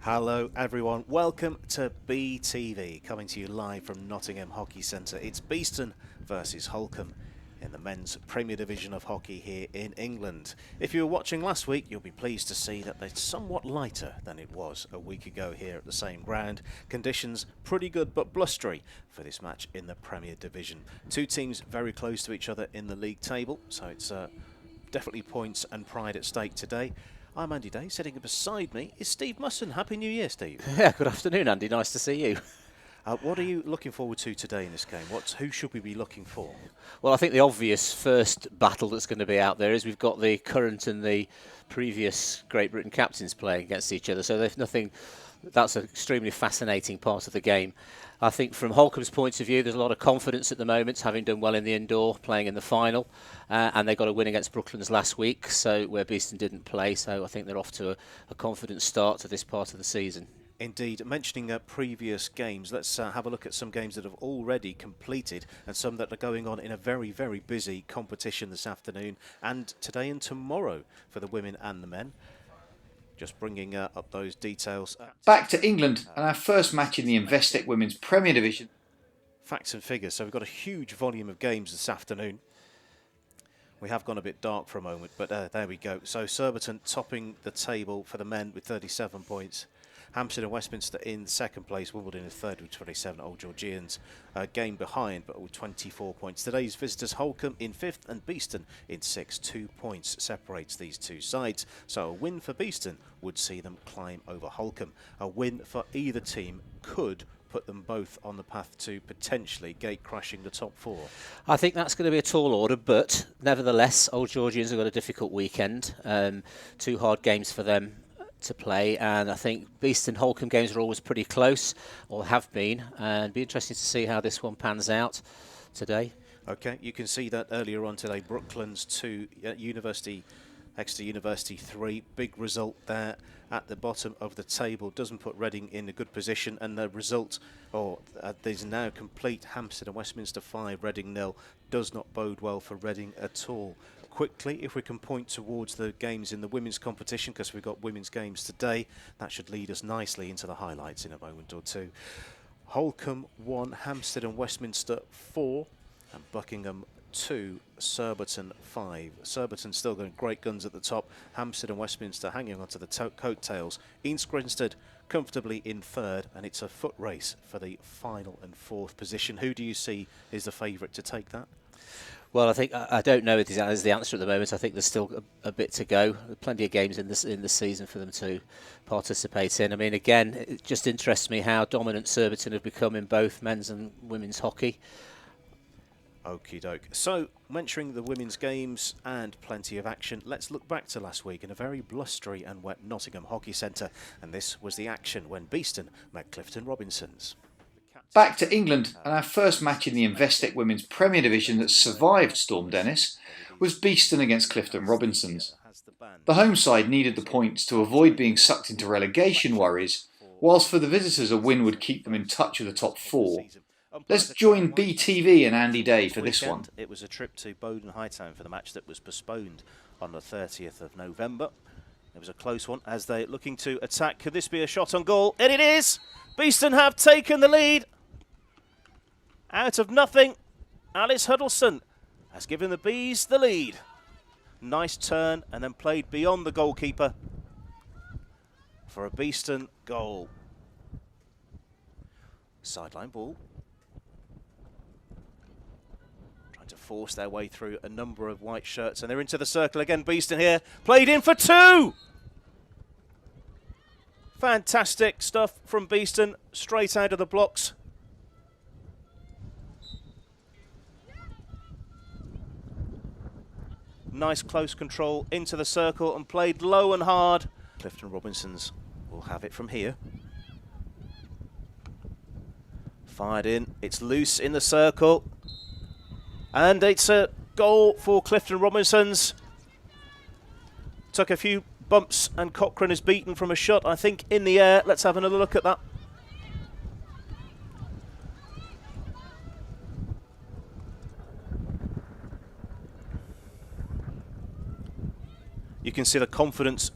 Hello everyone, welcome to BeeTV, coming to you live from Nottingham Hockey Centre. It's Beeston versus Holcombe in the men's Premier Division of hockey here in England. If you were watching last week, you'll be pleased to see that it's somewhat lighter than it was a week ago here at the same ground. Conditions pretty good but blustery for this match in the Premier Division. Two teams very close to each other in the league table, so it's definitely points and pride at stake today. I'm Andy Day. Sitting beside me is Steve Musson. Happy New Year, Steve. Yeah, good afternoon, Andy. Nice to see you. What are you looking forward to today in this game? Who should we be looking for? Well, I think the obvious first battle that's going to be out there is we've got the current and the previous Great Britain captains playing against each other. So there's nothing. That's an extremely fascinating part of the game. I think from Holcombe's point of view, there's a lot of confidence at the moment, having done well in the indoor, playing in the final, and they got a win against Brooklands last week, so where Beeston didn't play. So I think they're off to a confident start to this part of the season. Indeed. Mentioning previous games, let's have a look at some games that have already completed and some that are going on in a very, very busy competition this afternoon and today and tomorrow for the women and the men. Just bringing up those details. Back to England and our first match in the Investec Women's Premier Division. Facts and figures. So we've got a huge volume of games this afternoon. We have gone a bit dark for a moment, but there we go. So Surbiton topping the table for the men with 37 points. Hampstead and Westminster in second place, Wimbledon in third with 27, Old Georgians game behind but with 24 points. Today's visitors Holcombe in fifth and Beeston in sixth. 2 points separates these two sides, so a win for Beeston would see them climb over Holcombe. A win for either team could put them both on the path to potentially gate crashing the top four. I think that's going to be a tall order, but nevertheless, Old Georgians have got a difficult weekend. 2 hard games for them to play, and I think Beeston Holcombe games are always pretty close, or have been, and it'd be interesting to see how this one pans out today. Okay, you can see that earlier on today, Brooklands 2, Exeter University 3, big result there at the bottom of the table, doesn't put Reading in a good position, and the result, there's now complete, Hampstead and Westminster 5, Reading 0, does not bode well for Reading at all. Quickly, if we can point towards the games in the women's competition, because we've got women's games today, that should lead us nicely into the highlights in a moment or two. Holcombe 1, Hampstead and Westminster 4, and Buckingham 2, Surbiton 5. Surbiton still going great guns at the top. Hampstead and Westminster hanging onto the coattails. East Grinstead comfortably in third, and it's a foot race for the final and fourth position. Who do you see is the favourite to take that? Well, I think I don't know if that is the answer at the moment. I think there's still a bit to go. Plenty of games in the season for them to participate in. I mean, again, it just interests me how dominant Surbiton have become in both men's and women's hockey. Okie doke. So, mentioning the women's games and plenty of action, let's look back to last week in a very blustery and wet Nottingham Hockey Centre, and this was the action when Beeston met Clifton Robinsons. Back to England and our first match in the Investec Women's Premier Division that survived Storm Dennis was Beeston against Clifton Robinsons. The home side needed the points to avoid being sucked into relegation worries, whilst for the visitors a win would keep them in touch with the top 4. Let's join BeeTV and Andy Day for this one. It was a trip to Bowdon Hightown for the match that was postponed on the 30th of November. It was a close one as they're looking to attack. Could this be a shot on goal? And it is! Beeston have taken the lead. Out of nothing, Alice Huddleston has given the Bees the lead. Nice turn and then played beyond the goalkeeper for a Beeston goal. Sideline ball. Trying to force their way through a number of white shirts, and they're into the circle again. Beeston here, played in for 2! Fantastic stuff from Beeston, straight out of the blocks. Nice close control into the circle and played low and hard. Clifton Robinsons will have it from here. Fired in, it's loose in the circle. And it's a goal for Clifton Robinsons. Took a few bumps and Cochrane is beaten from a shot, I think, in the air. Let's have another look at that. You can see the confidence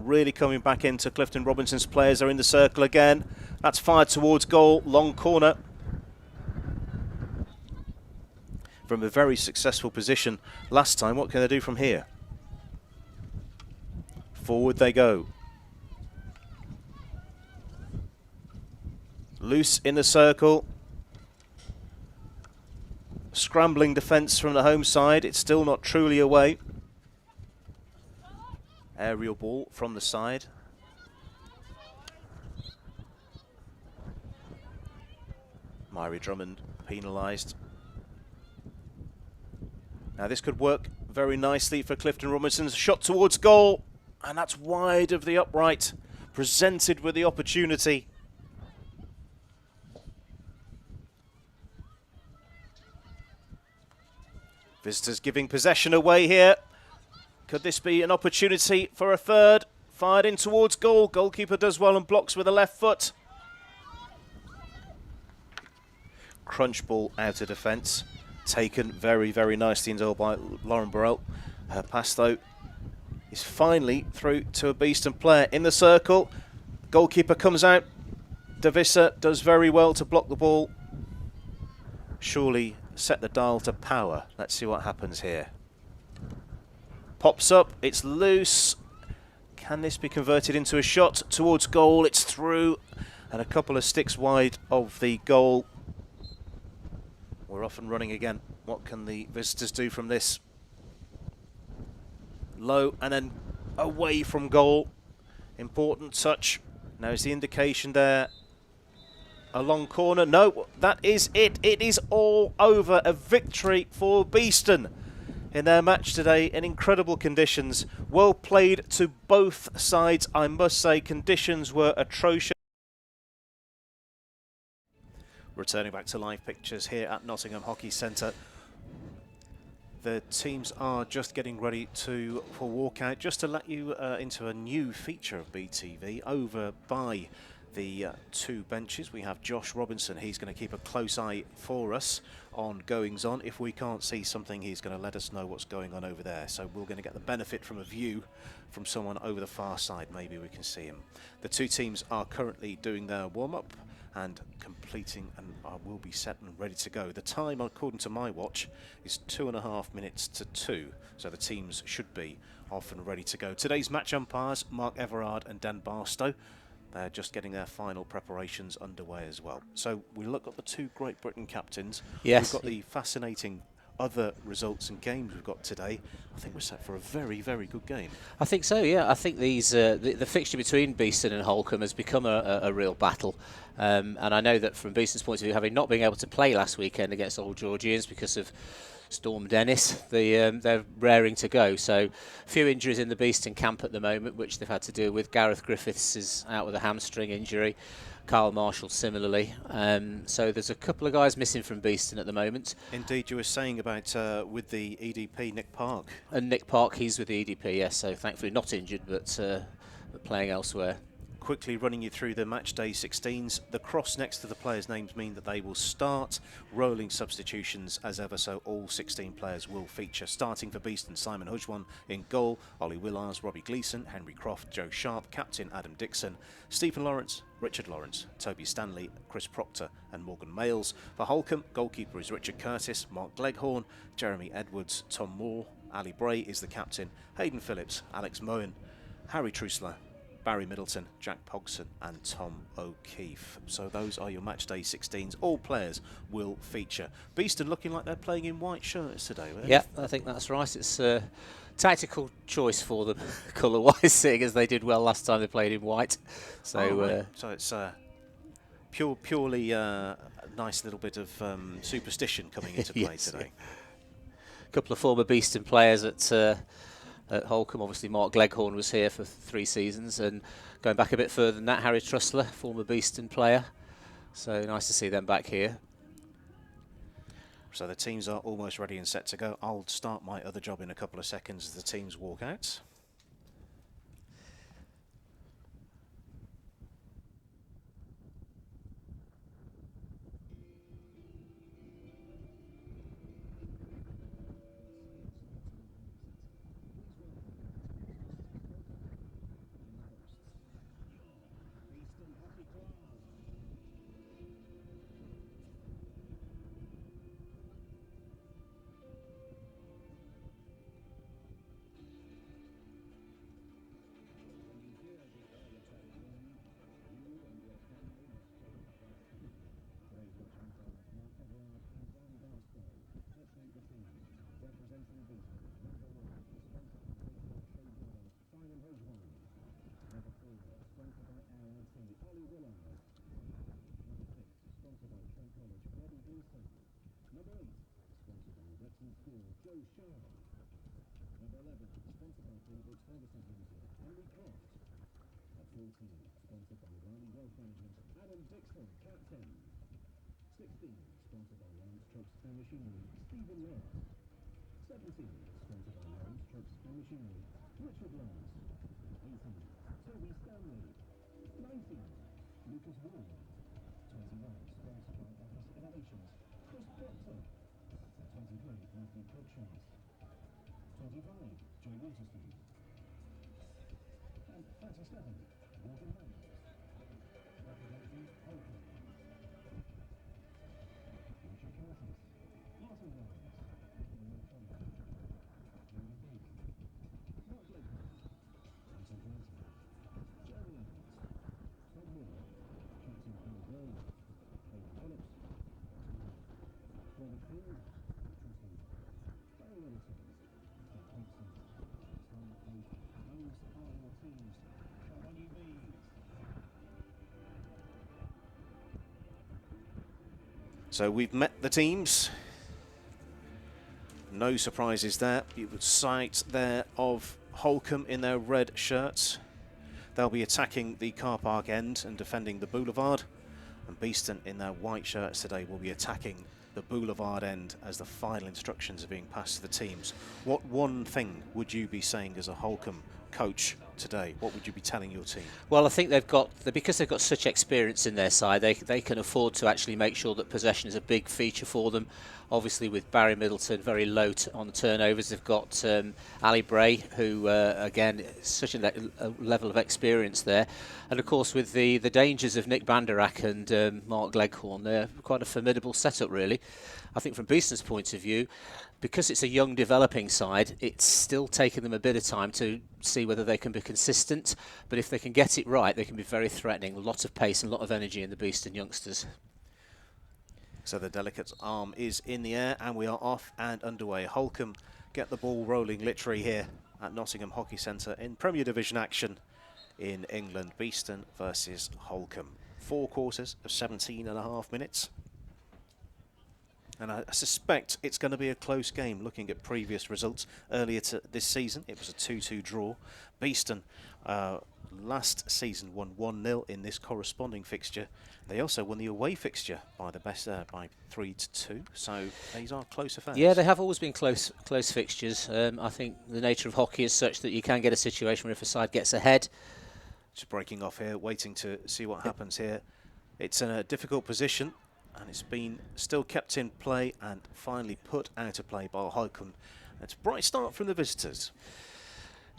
really coming back into Clifton Robinson's players. Are in the circle again. That's fired towards goal, long corner. From a very successful position last time, what can they do from here? Forward they go. Loose in the circle. Scrambling defence from the home side. It's still not truly away. Aerial ball from the side. Myrie Drummond penalised. Now this could work very nicely for Clifton Robinson's shot towards goal. And that's wide of the upright. Presented with the opportunity. Visitors giving possession away here. Could this be an opportunity for a third? Fired in towards goal. Goalkeeper does well and blocks with a left foot. Crunch ball out of defence. Taken very, very nicely into by Lauren Burrell. Her pass, though, is finally through to a Beeston player in the circle. Goalkeeper comes out. Davissa does very well to block the ball. Surely set the dial to power. Let's see what happens here. Pops up, it's loose. Can this be converted into a shot towards goal? It's through and a couple of sticks wide of the goal. We're off and running again. What can the visitors do from this? Low and then away from goal. Important touch. Now is the indication there. A long corner. No, that is it. It is all over. A victory for Beeston in their match today in incredible conditions. Well played to both sides, I must say. Conditions were atrocious. Returning back to live pictures here at Nottingham Hockey Centre. The teams are just getting ready for walkout. Just to let you into a new feature of BeeTV over by the two benches. We have Josh Robinson. He's going to keep a close eye for us on goings on. If we can't see something, he's going to let us know what's going on over there. So we're going to get the benefit from a view from someone over the far side. Maybe we can see him. The two teams are currently doing their warm-up and completing and will be set and ready to go. The time, according to my watch, is 2.5 minutes to 2. So the teams should be off and ready to go. Today's match umpires, Mark Everard and Dan Barstow. They're just getting their final preparations underway as well. So we look at the two Great Britain captains. Yes. We've got the fascinating other results and games we've got today. I think we're set for a very, very good game. I think so, yeah. I think these the fixture between Beeston and Holcombe has become a real battle. And I know that from Beeston's point of view, having not been able to play last weekend against Old Georgians because of Storm Dennis, they're raring to go. So a few injuries in the Beeston camp at the moment, which they've had to deal with. Gareth Griffiths is out with a hamstring injury. Kyle Marshall similarly. So there's a couple of guys missing from Beeston at the moment. Indeed, you were saying about with the EDP, Nick Park. And Nick Park, he's with the EDP, yes. So thankfully not injured, but playing elsewhere. Quickly running you through the match day 16s. The cross next to the players' names mean that they will start. Rolling substitutions as ever, so all 16 players will feature. Starting for Beeston, Simon Hujwan in goal, Ollie Willars, Robbie Gleeson, Henry Croft, Joe Sharp, captain Adam Dixon, Stephen Lawrence, Richard Lawrence, Toby Stanley, Chris Proctor and Morgan Males. For Holcombe, goalkeeper is Richard Curtis, Mark Gleghorn, Jeremy Edwards, Tom Moore, Ali Bray is the captain, Hayden Phillips, Alex Moen, Harry Trusler, Barry Middleton, Jack Pogson and Tom O'Keefe. So those are your match day 16s. All players will feature. Beeston looking like they're playing in white shirts today. Yeah, I think that's right. It's a tactical choice for them, colour-wise, seeing as they did well last time they played in white. So, right. So it's purely a nice little bit of superstition coming into play yes, today. A couple of former Beeston players at Holcombe. Obviously Mark Gleghorn was here for 3 seasons, and going back a bit further than that, Harry Trusler, former Beeston player. So nice to see them back here. So the teams are almost ready and set to go. I'll start my other job in a couple of seconds as the teams walk out. So we've met the teams. No surprises there. You would sight there of Holcombe in their red shirts. They'll be attacking the car park end and defending the boulevard. And Beeston in their white shirts today will be attacking the boulevard end as the final instructions are being passed to the teams. What one thing would you be saying as a Holcombe coach today? What would you be telling your team? Well, I think because they've got such experience in their side, they can afford to actually make sure that possession is a big feature for them. Obviously, with Barry Middleton very low on the turnovers, they've got Ali Bray, who again such a level of experience there, and of course with the dangers of Nick Banderack and Mark Leghorn, they're quite a formidable setup really. I think from Beeston's point of view, because it's a young developing side, it's still taking them a bit of time to see whether they can be consistent, but if they can get it right, they can be very threatening. A lot of pace and a lot of energy in the Beeston youngsters. So the Delicate's arm is in the air and we are off and underway. Holcombe get the ball rolling literally here at Nottingham Hockey Centre in Premier Division action in England. Beeston versus Holcombe. 4 quarters of 17.5 minutes. And I suspect it's going to be a close game looking at previous results. Earlier this season, it was a 2-2 draw. Beeston last season won 1-0 in this corresponding fixture. They also won the away fixture by 3-2. So these are close affairs. Yeah, they have always been close fixtures. I think the nature of hockey is such that you can get a situation where if a side gets ahead. Just breaking off here, waiting to see what happens here. It's in a difficult position. And it's been still kept in play and finally put out of play by Holcombe. It's a bright start from the visitors.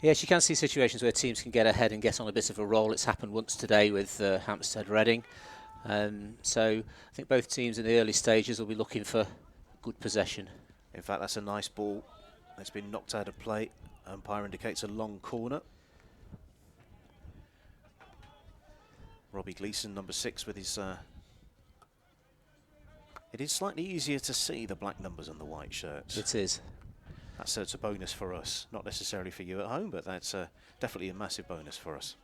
Yes, you can see situations where teams can get ahead and get on a bit of a roll. It's happened once today with Hampstead Reading. So I think both teams in the early stages will be looking for good possession. In fact, that's a nice ball. It's been knocked out of play. Umpire indicates a long corner. Robbie Gleeson, number 6, with his... It is slightly easier to see the black numbers on the white shirts. It is. That's a bonus for us. Not necessarily for you at home, but that's definitely a massive bonus for us.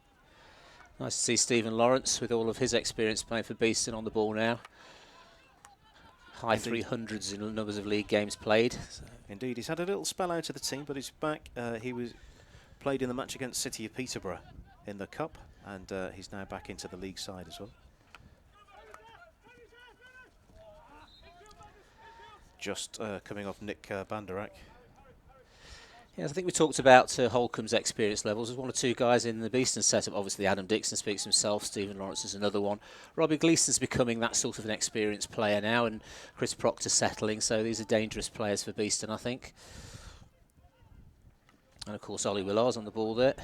Nice to see Stephen Lawrence with all of his experience playing for Beeston on the ball now. High Indeed. 300s in numbers of league games played. So. Indeed, he's had a little spell out of the team, but he's back. He was played in the match against City of Peterborough in the Cup, and he's now back into the league side as well. Just coming off Nick Banderack. Yes, I think we talked about Holcombe's experience levels. There's 1 or 2 guys in the Beeston setup. Obviously, Adam Dixon speaks for himself. Stephen Lawrence is another one. Robbie Gleeson's becoming that sort of an experienced player now, and Chris Proctor settling. So these are dangerous players for Beeston, I think. And of course, Ollie Willar's on the ball there.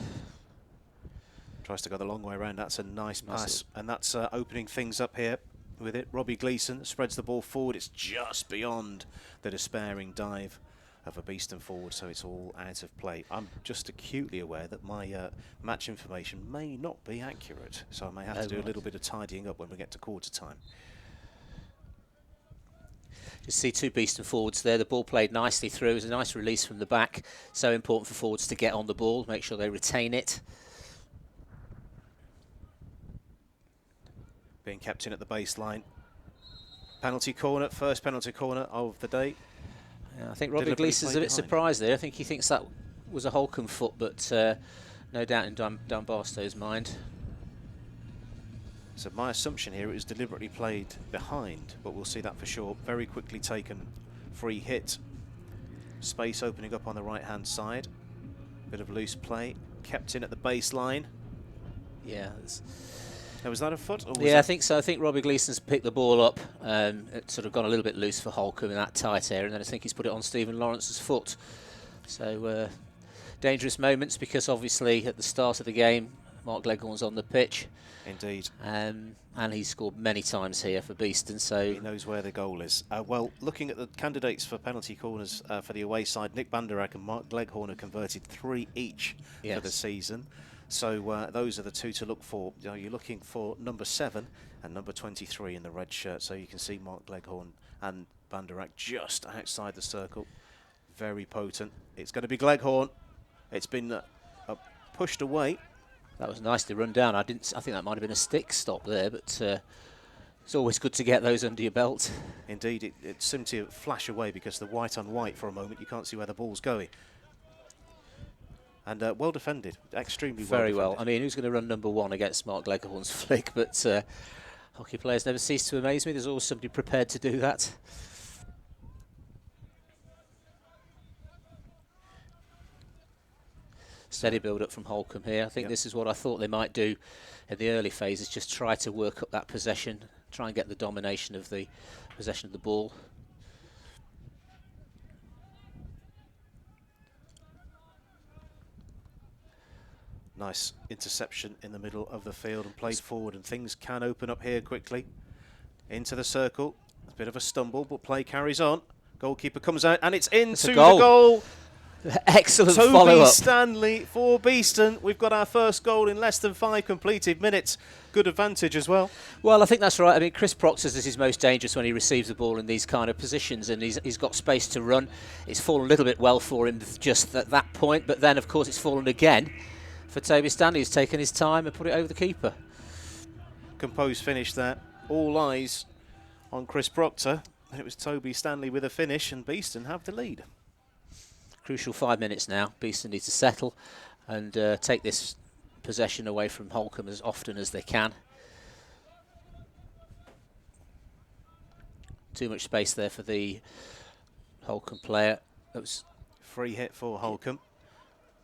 Tries to go the long way around. That's a nice pass, and that's opening things up here. With it, Robbie Gleeson spreads the ball forward. It's just beyond the despairing dive of a Beeston forward, so it's all out of play. I'm just acutely aware that my match information may not be accurate, so I may have to do a little bit of tidying up when we get to quarter time. You see 2 Beeston forwards there. The ball played nicely through. It was a nice release from the back. So important for forwards to get on the ball, make sure they retain it. Being kept in at the baseline. Penalty corner, first penalty corner of the day. Yeah, I think Robbie Gleeson's a bit surprised there. I think he thinks that was a Holcombe foot, but no doubt in Dan Barstow's mind. So my assumption here is deliberately played behind, but we'll see that for sure. Very quickly taken free hit. Space opening up on the right-hand side. Bit of loose play. Kept in at the baseline. Yeah. Now, was that a foot? Or was Yeah, I think so. I think Robbie Gleeson's picked the ball up. It's sort of gone a little bit loose for Holcombe in that tight area, and then I think he's put it on Stephen Lawrence's foot. So dangerous moments, because obviously at the start of the game, Mark Leghorn's on the pitch. Indeed. And he's scored many times here for Beeston, so he knows where the goal is. Well, looking at the candidates for penalty corners for the away side, Nick Banderak and Mark Leghorn have converted 3 each for the season. So those are the 2 to look for. You know, you're looking for number 7 and number 23 in the red shirt. So you can see Mark Leghorn and Banderak just outside the circle. Very potent. It's going to be Leghorn. It's been pushed away. That was nicely run down. I think that might have been a stick stop there, but it's always good to get those under your belt. Indeed, it seemed to flash away because the white on white for a moment, you can't see where the ball's going. And well defended, extremely well Very defended. well. I mean, who's going to run number 1 against Mark Leghorn's flick? But hockey players never cease to amaze me. There's always somebody prepared to do that. Steady build-up from Holcombe here. I think this is what I thought they might do in the early phases, just try to work up that possession, try and get the domination of the possession of the ball. Nice interception in the middle of the field and played forward, and things can open up here quickly. Into the circle. A bit of a stumble, but play carries on. Goalkeeper comes out, and it's into the goal. Excellent Toby follow-up. Stanley for Beeston. We've got our first goal in less than 5 completed minutes. Good advantage as well. Well, I think that's right. I mean, Chris Proctor's is his most dangerous when he receives the ball in these kind of positions, and he's got space to run. It's fallen a little bit well for him just at that point, but then, of course, it's fallen again for Toby Stanley, who's taken his time and put it over the keeper. Composed finish there. All eyes on Chris Proctor. And it was Toby Stanley with a finish, and Beeston have the lead. Crucial 5 minutes now. Beeston needs to settle and take this possession away from Holcombe as often as they can. Too much space there for the Holcombe player. That was free hit for Holcombe.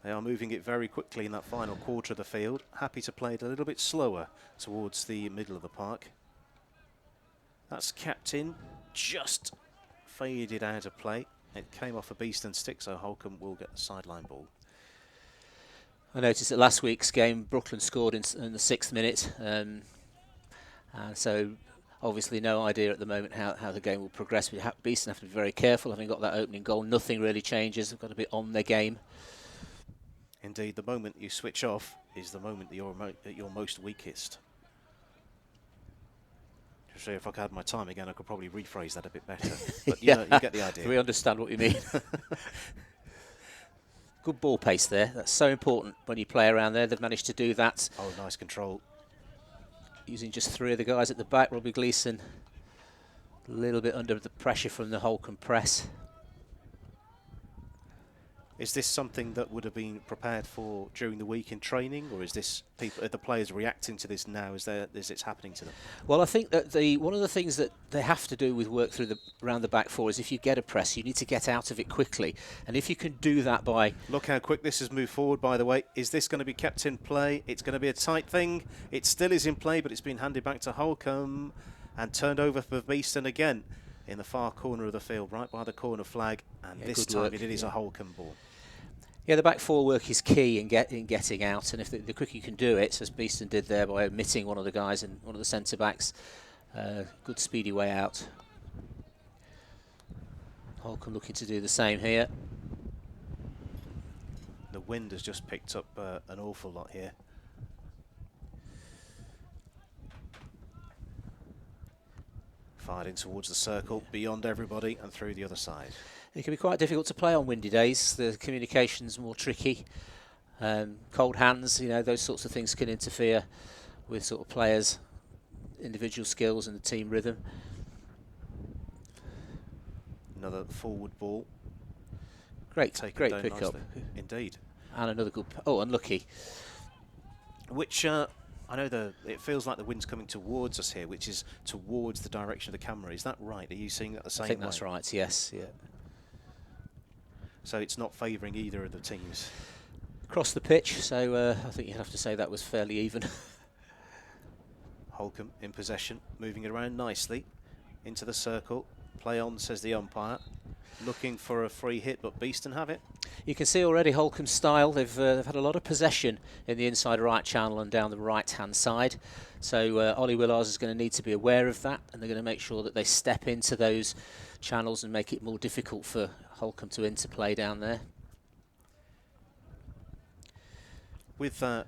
They are moving it very quickly in that final quarter of the field. Happy to play it a little bit slower towards the middle of the park. That's kept in, just faded out of play. It came off a Beeston stick, so Holcombe will get the sideline ball. I noticed that last week's game, Brooklyn scored in the 6th minute. And so obviously no idea at the moment how the game will progress. Beeston have to be very careful, having got that opening goal. Nothing really changes. They've got to be on their game. Indeed, the moment you switch off is the moment that you're at your most weakest. So if I had my time again, I could probably rephrase that a bit better. But you get the idea. We understand what you mean. Good ball pace there. That's so important when you play around there. They've managed to do that. Oh, nice control. Using just 3 of the guys at the back. Robbie Gleeson a little bit under the pressure from the Holcombe press. Is this something that would have been prepared for during the week in training, or is this are the players reacting to this now as it's happening to them? Well, I think that one of the things that they have to do with work around the back four is if you get a press, you need to get out of it quickly, and if you can do that by... Look how quick this has moved forward, by the way. Is this going to be kept in play? It's going to be a tight thing. It still is in play, but it's been handed back to Holcombe and turned over for Beeston again in the far corner of the field, right by the corner flag, and this time it is a Holcombe ball. Yeah, the back four work is key in getting out, and if the quicker you can do it, as Beeston did there by omitting one of the guys and one of the centre backs, good speedy way out. Holcombe looking to do the same here. The wind has just picked up an awful lot here. Fired in towards the circle, beyond everybody and through the other side. It can be quite difficult to play on windy days. The communication's more tricky. Cold hands, you know, those sorts of things can interfere with sort of players' individual skills and the team rhythm. Another forward ball. Great taken down pickup. nicely. Indeed. And another good... Oh, unlucky. Which, I know it feels like the wind's coming towards us here, which is towards the direction of the camera. Is that right? Are you seeing that the same way? I think that's right, yes. Yeah. So it's not favouring either of the teams. Across the pitch, so I think you'd have to say that was fairly even. Holcombe in possession, moving it around nicely into the circle. Play on, says the umpire. Looking for a free hit, but Beeston have it. You can see already Holcombe's style. They've had a lot of possession in the inside right channel and down the right-hand side. So Ollie Willars is going to need to be aware of that, and they're going to make sure that they step into those channels and make it more difficult for Holcombe to interplay down there. With a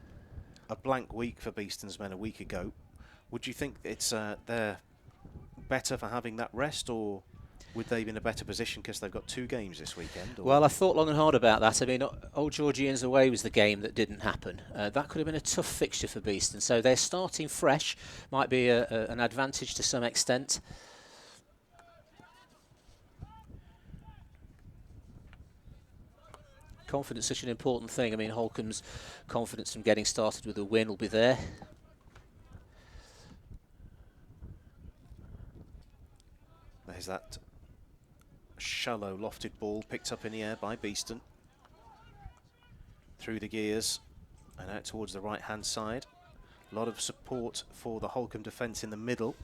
blank week for Beeston's men a week ago, would you think it's they're better for having that rest, or would they be in a better position because they've got 2 games this weekend? Or? Well, I thought long and hard about that. I mean, Old Georgians away was the game that didn't happen. That could have been a tough fixture for Beeston. So they're starting fresh. Might be an advantage to some extent. Confidence is such an important thing. I mean, Holcombe's confidence from getting started with a win will be there. There's that shallow lofted ball picked up in the air by Beeston. Through the gears and out towards the right hand side. A lot of support for the Holcombe defence in the middle.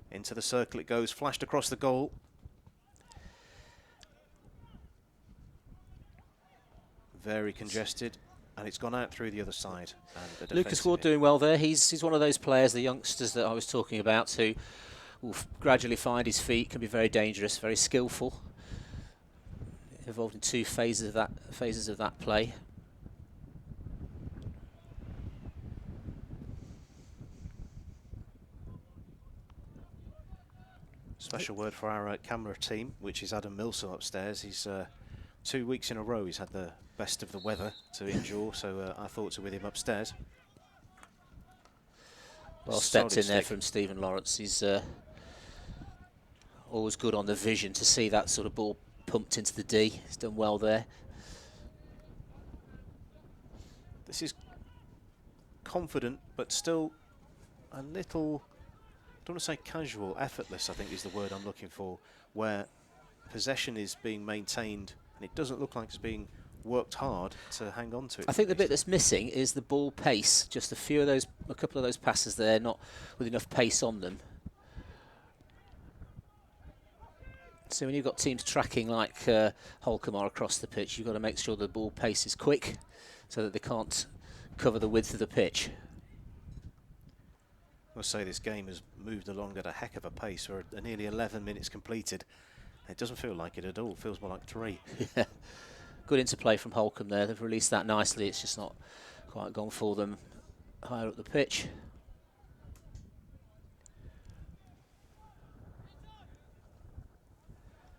Into the circle it goes, flashed across the goal. Very congested, and it's gone out through the other side. And Lucas Ward doing well there. He's one of those players, the youngsters that I was talking about, who will gradually find his feet, can be very dangerous, very skillful. Involved in 2 phases of that play. Special word for our camera team, which is Adam Milsom upstairs. He's 2 weeks in a row he's had the best of the weather to endure, so our thoughts are with him upstairs. Well stepped in there from Stephen Lawrence. He's always good on the vision to see that sort of ball pumped into the D. He's done well there. This is confident, but still a little, I don't want to say casual, effortless I think is the word I'm looking for, where possession is being maintained and it doesn't look like it's being worked hard to hang on to it. I think the bit that's missing is the ball pace. Just a couple of those passes there, not with enough pace on them. So when you've got teams tracking like Holcombe are across the pitch, you've got to make sure the ball pace is quick so that they can't cover the width of the pitch. I must say this game has moved along at a heck of a pace. We're at nearly 11 minutes completed. It doesn't feel like it at all. It feels more like 3. Yeah. Good interplay from Holcombe there. They've released that nicely. It's just not quite gone for them higher up the pitch.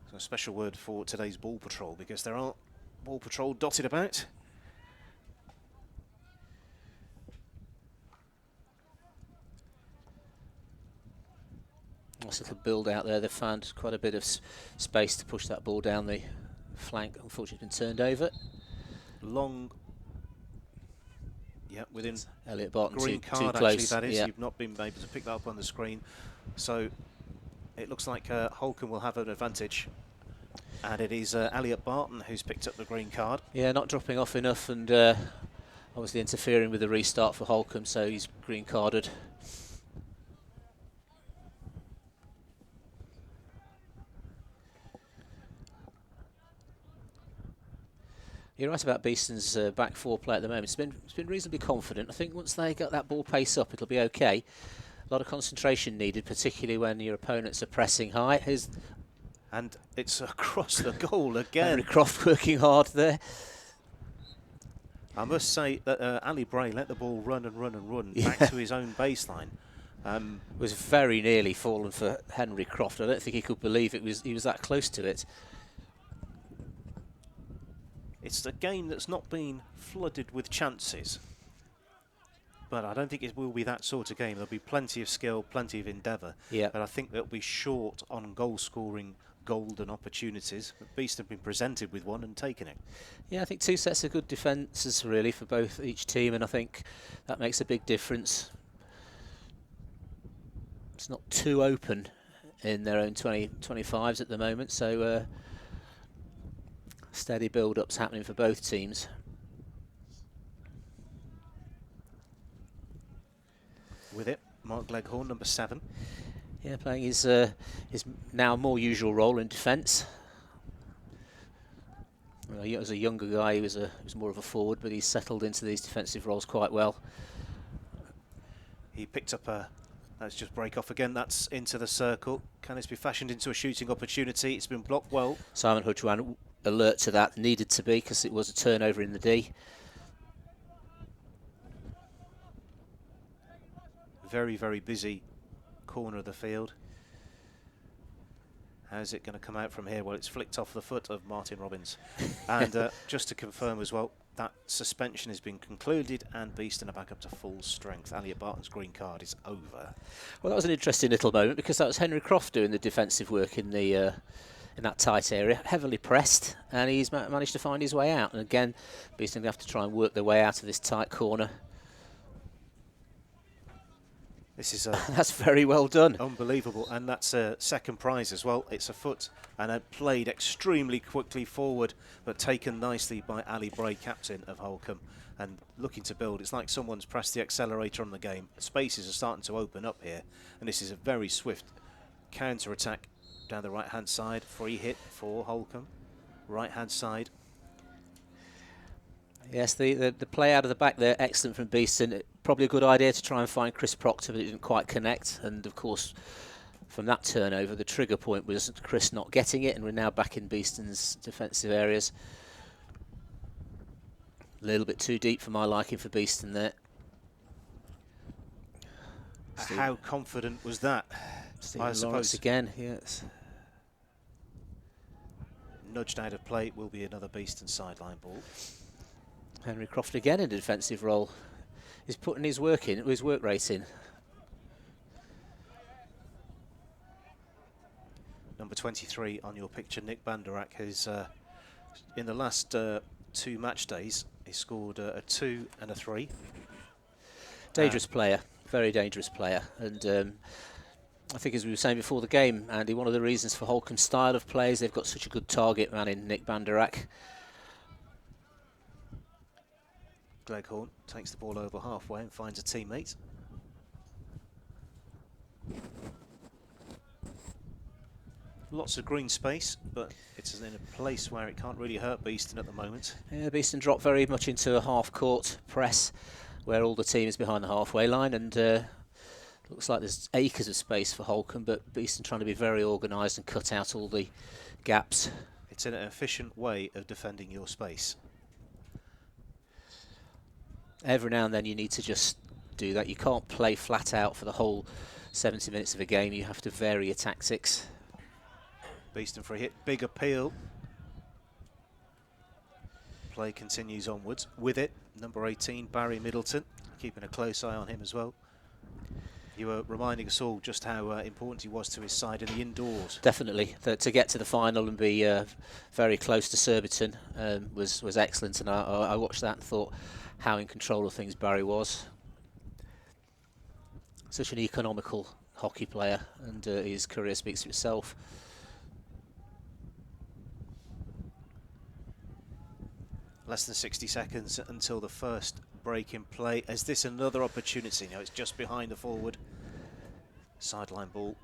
So a special word for today's ball patrol, because there aren't ball patrol dotted about. Nice little build out there. They've found quite a bit of space to push that ball down the flank. Unfortunately, it's been turned over. Long, yeah, within Elliot Barton green too card close. actually, that is. Yeah. You've not been able to pick that up on the screen. So it looks like Holcombe will have an advantage. And it is Elliot Barton who's picked up the green card. Yeah, not dropping off enough and obviously interfering with the restart for Holcombe, so he's green carded. You're right about Beeston's back 4 play at the moment. It's been reasonably confident. I think once they get that ball pace up, it'll be okay. A lot of concentration needed, particularly when your opponents are pressing high. And it's across the goal again. Henry Croft working hard there. I must say that Ali Bray let the ball run and run and run back to his own baseline. Was very nearly fallen for Henry Croft. I don't think he could believe he was that close to it. It's a game that's not been flooded with chances, but I don't think it will be that sort of game. There'll be plenty of skill, plenty of endeavour, yeah. but I think they'll be short on goal-scoring golden opportunities, but Beeston have been presented with one and taken it. Yeah, I think 2 sets of good defences really for each team, and I think that makes a big difference. It's not too open in their own 25s at the moment, so steady build-ups happening for both teams. With it, Mark Leghorn, number 7. Yeah, playing his now more usual role in defence. Well, as a younger guy, he was more of a forward, but he's settled into these defensive roles quite well. He picked up a... Let's just break off again. That's into the circle. Can this be fashioned into a shooting opportunity? It's been blocked well. Simon Hudge ran alert to that. Needed to be, because it was a turnover in the D. Very, very busy corner of the field. How's it going to come out from here? Well, it's flicked off the foot of Martin Robbins. And just to confirm as well, that suspension has been concluded and Beeston are back up to full strength. Elliot Barton's green card is over. Well, that was an interesting little moment, because that was Henry Croft doing the defensive work in that tight area, heavily pressed, and he's managed to find his way out. And again, Beeston have to try and work their way out of this tight corner. This is that's very well done. Unbelievable, and that's a second prize as well. It's a foot, and it played extremely quickly forward, but taken nicely by Ali Bray, captain of Holcombe, and looking to build. It's like someone's pressed the accelerator on the game. Spaces are starting to open up here, and this is a very swift counter-attack down the right-hand side. Free hit for Holcombe, right-hand side. Yes, the play out of the back there, excellent from Beeston. Probably a good idea to try and find Chris Proctor, but it didn't quite connect. And of course, from that turnover, the trigger point was Chris not getting it, and we're now back in Beeston's defensive areas. A little bit too deep for my liking for Beeston there. How confident was that? I suppose again, yes. Nudged out of play, will be another Beeston sideline ball. Henry Croft again in a defensive role. He's putting his work in, his work rate in. Number 23 on your picture, Nick Banderak, who's in the last 2 match days, he scored a 2 and a 3. Dangerous player, very dangerous player. And I think, as we were saying before the game, Andy, one of the reasons for Holcombe's style of play is they've got such a good target man in Nick Banderak. Leghorn takes the ball over halfway and finds a teammate. Lots of green space, but it's in a place where it can't really hurt Beeston at the moment. Yeah, Beeston dropped very much into a half-court press where all the team is behind the halfway line, and looks like there's acres of space for Holcombe, but Beeston trying to be very organised and cut out all the gaps. It's an efficient way of defending your space. Every now and then you need to just do that. You can't play flat out for the whole 70 minutes of a game. You have to vary your tactics. Beeston for a hit, big appeal. Play continues onwards. With it, number 18, Barry Middleton, keeping a close eye on him as well. You were reminding us all just how important he was to his side in the indoors. Definitely. To get to the final and be very close to Surbiton was excellent, and I watched that and thought how in control of things Barry was. Such an economical hockey player, and his career speaks for itself. Less than 60 seconds until the first break in play. Is this another opportunity? No, it's just behind the forward. Sideline ball.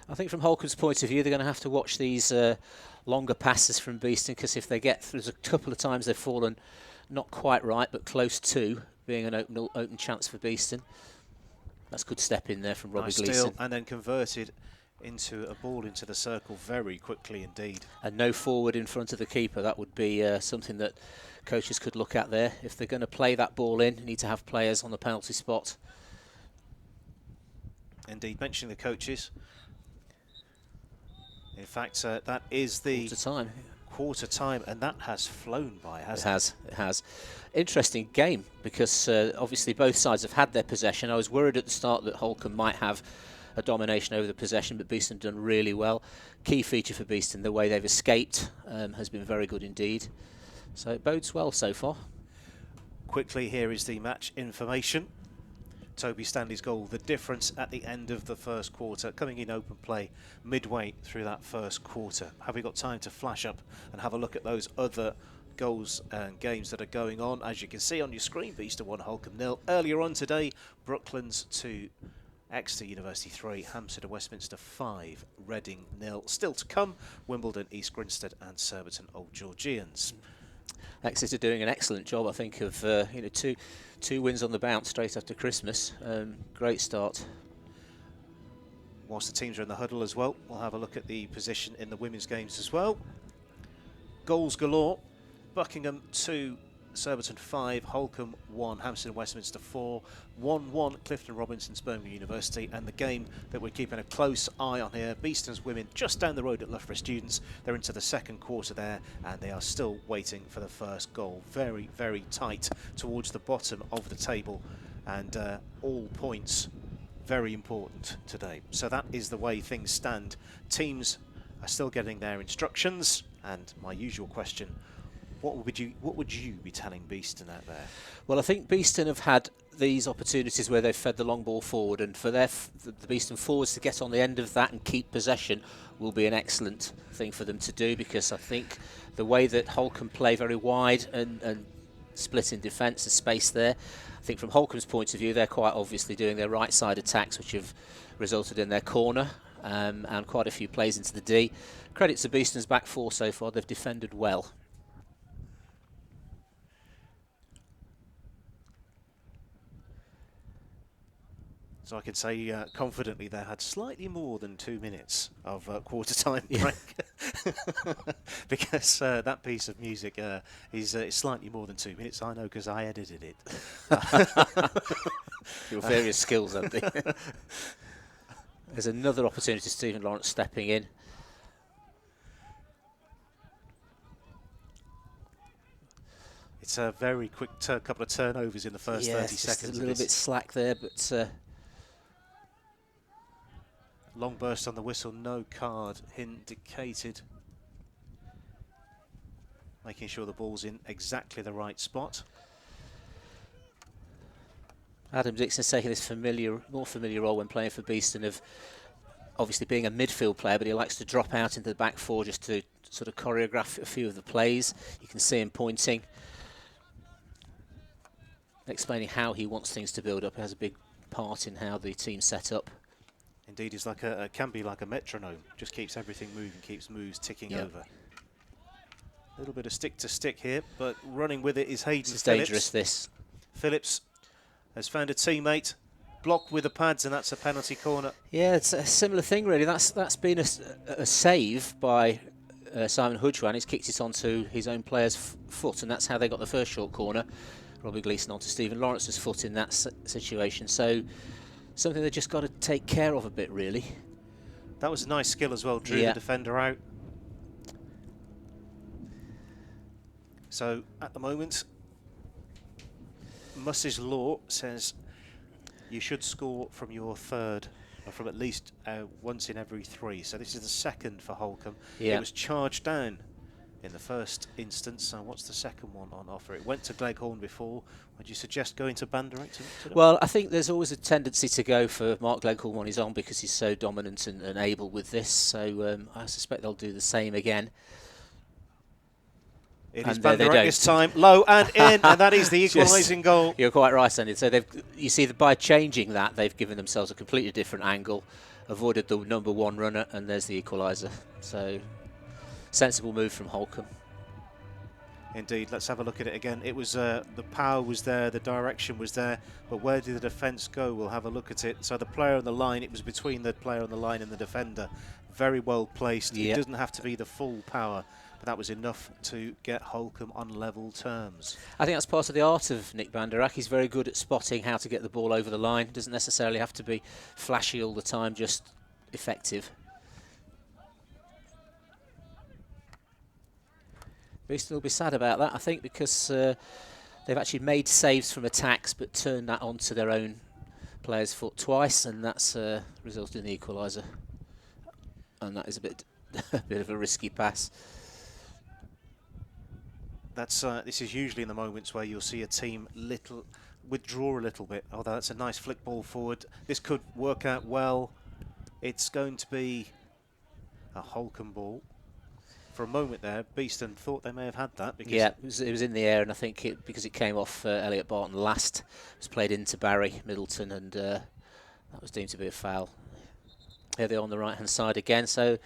I think from Holcombe's point of view, they're going to have to watch these longer passes from Beeston, because if they get through, there's a couple of times they've fallen not quite right, but close to being an open chance for Beeston. That's a good step in there from Robbie nice Gleeson. Steal, and then converted into a ball into the circle very quickly indeed. And no forward in front of the keeper. That would be something that coaches could look at there. If they're going to play that ball in, you need to have players on the penalty spot. Indeed, mentioning the coaches. In fact, that is the quarter time, and that has flown by, hasn't it? It has. Interesting game, because obviously both sides have had their possession. I was worried at the start that Holcombe might have a domination over the possession, but Beeston done really well. Key feature for Beeston, the way they've escaped has been very good indeed. So it bodes well so far. Quickly, here is the match information. Toby Stanley's goal, the difference at the end of the first quarter, coming in open play midway through that first quarter. Have we got time to flash up and have a look at those other goals and games that are going on? As you can see on your screen, Beeston 1, Holcombe 0. Earlier on today, Brooklands 2, Exeter University 3, Hampstead and Westminster 5, Reading 0. Still to come, Wimbledon, East Grinstead and Surbiton Old Georgians. Exeter doing an excellent job, I think, of two wins on the bounce straight after Christmas. Great start. Whilst the teams are in the huddle as well, we'll have a look at the position in the women's games as well. Goals galore. Buckingham 2, Surbiton 5, Holcombe 1, Hampstead and Westminster 4, 1-1 Clifton Robinson's Birmingham University, and the game that we're keeping a close eye on here, Beeston's women just down the road at Loughborough Students. They're into the second quarter there and they are still waiting for the first goal. Very, very tight towards the bottom of the table, and all points very important today. So that is the way things stand. Teams are still getting their instructions, and my usual question, what would you be telling Beeston out there? Well, I think Beeston have had these opportunities where they've fed the long ball forward, and for the Beeston forwards to get on the end of that and keep possession will be an excellent thing for them to do, because I think the way that Holcombe play very wide and split in defence, the space there, I think from Holcombe's point of view, they're quite obviously doing their right side attacks, which have resulted in their corner and quite a few plays into the D. Credit to Beeston's back four so far, they've defended well. So I can say confidently they had slightly more than 2 minutes of quarter time break. Because that piece of music is slightly more than 2 minutes. I know because I edited it. Your various skills, Andy. There's another opportunity, Stephen Lawrence stepping in. It's a very quick couple of turnovers in the first 30 seconds. A little bit slack there, but... long burst on the whistle, no card indicated. Making sure the ball's in exactly the right spot. Adam Dixon's taking this more familiar role when playing for Beeston of obviously being a midfield player, but he likes to drop out into the back four just to sort of choreograph a few of the plays. You can see him pointing, explaining how he wants things to build up. He has a big part in how the team's set up. Indeed, it's like can be like a metronome. Just keeps everything moving, keeps moves ticking over. A little bit of stick to stick here, but running with it is Hayden Phillips. It's dangerous, this. Phillips has found a teammate, blocked with the pads, and that's a penalty corner. Yeah, it's a similar thing really. That's been a save by Simon Hudjwan. He's kicked it onto his own player's foot, and that's how they got the first short corner. Robbie Gleeson onto Stephen Lawrence's foot in that situation. So something they've just got to take care of a bit, really. That was a nice skill as well, drew the defender out. So at the moment, Muss's law says you should score from your third, or from at least once in every 3. So this is the second for Holcombe. It was charged down in the first instance. So what's the second one on offer? It went to Gleghorn before. Would you suggest going to Banderate? Well, I think there's always a tendency to go for Mark Gleghorn when he's on, because he's so dominant and able with this. So I suspect they'll do the same again. It is Banderate this time, low and in, and that is the equalising goal. You're quite right, Andy. So you see that by changing that, they've given themselves a completely different angle, avoided the number 1 runner, and there's the equaliser. So sensible move from Holcombe. Indeed, let's have a look at it again. It was the power was there, the direction was there, but where did the defence go? We'll have a look at it. So the player on the line, it was between the player on the line and the defender. Very well placed. It doesn't have to be the full power, but that was enough to get Holcombe on level terms. I think that's part of the art of Nick Banderak. He's very good at spotting how to get the ball over the line. Doesn't necessarily have to be flashy all the time, just effective. Beeston will be sad about that, I think, because they've actually made saves from attacks but turned that onto their own player's foot twice, and that's resulted in the equaliser. And that is a bit of a risky pass. That's this is usually in the moments where you'll see a team withdraw a little bit. Although that's a nice flick ball forward. This could work out well. It's going to be a Holcombe ball. For a moment there, Beeston thought they may have had that. Because yeah, it was in the air, and I think because it came off Elliot Barton last, it was played into Barry Middleton, and that was deemed to be a foul. Here they are on the right-hand side again, so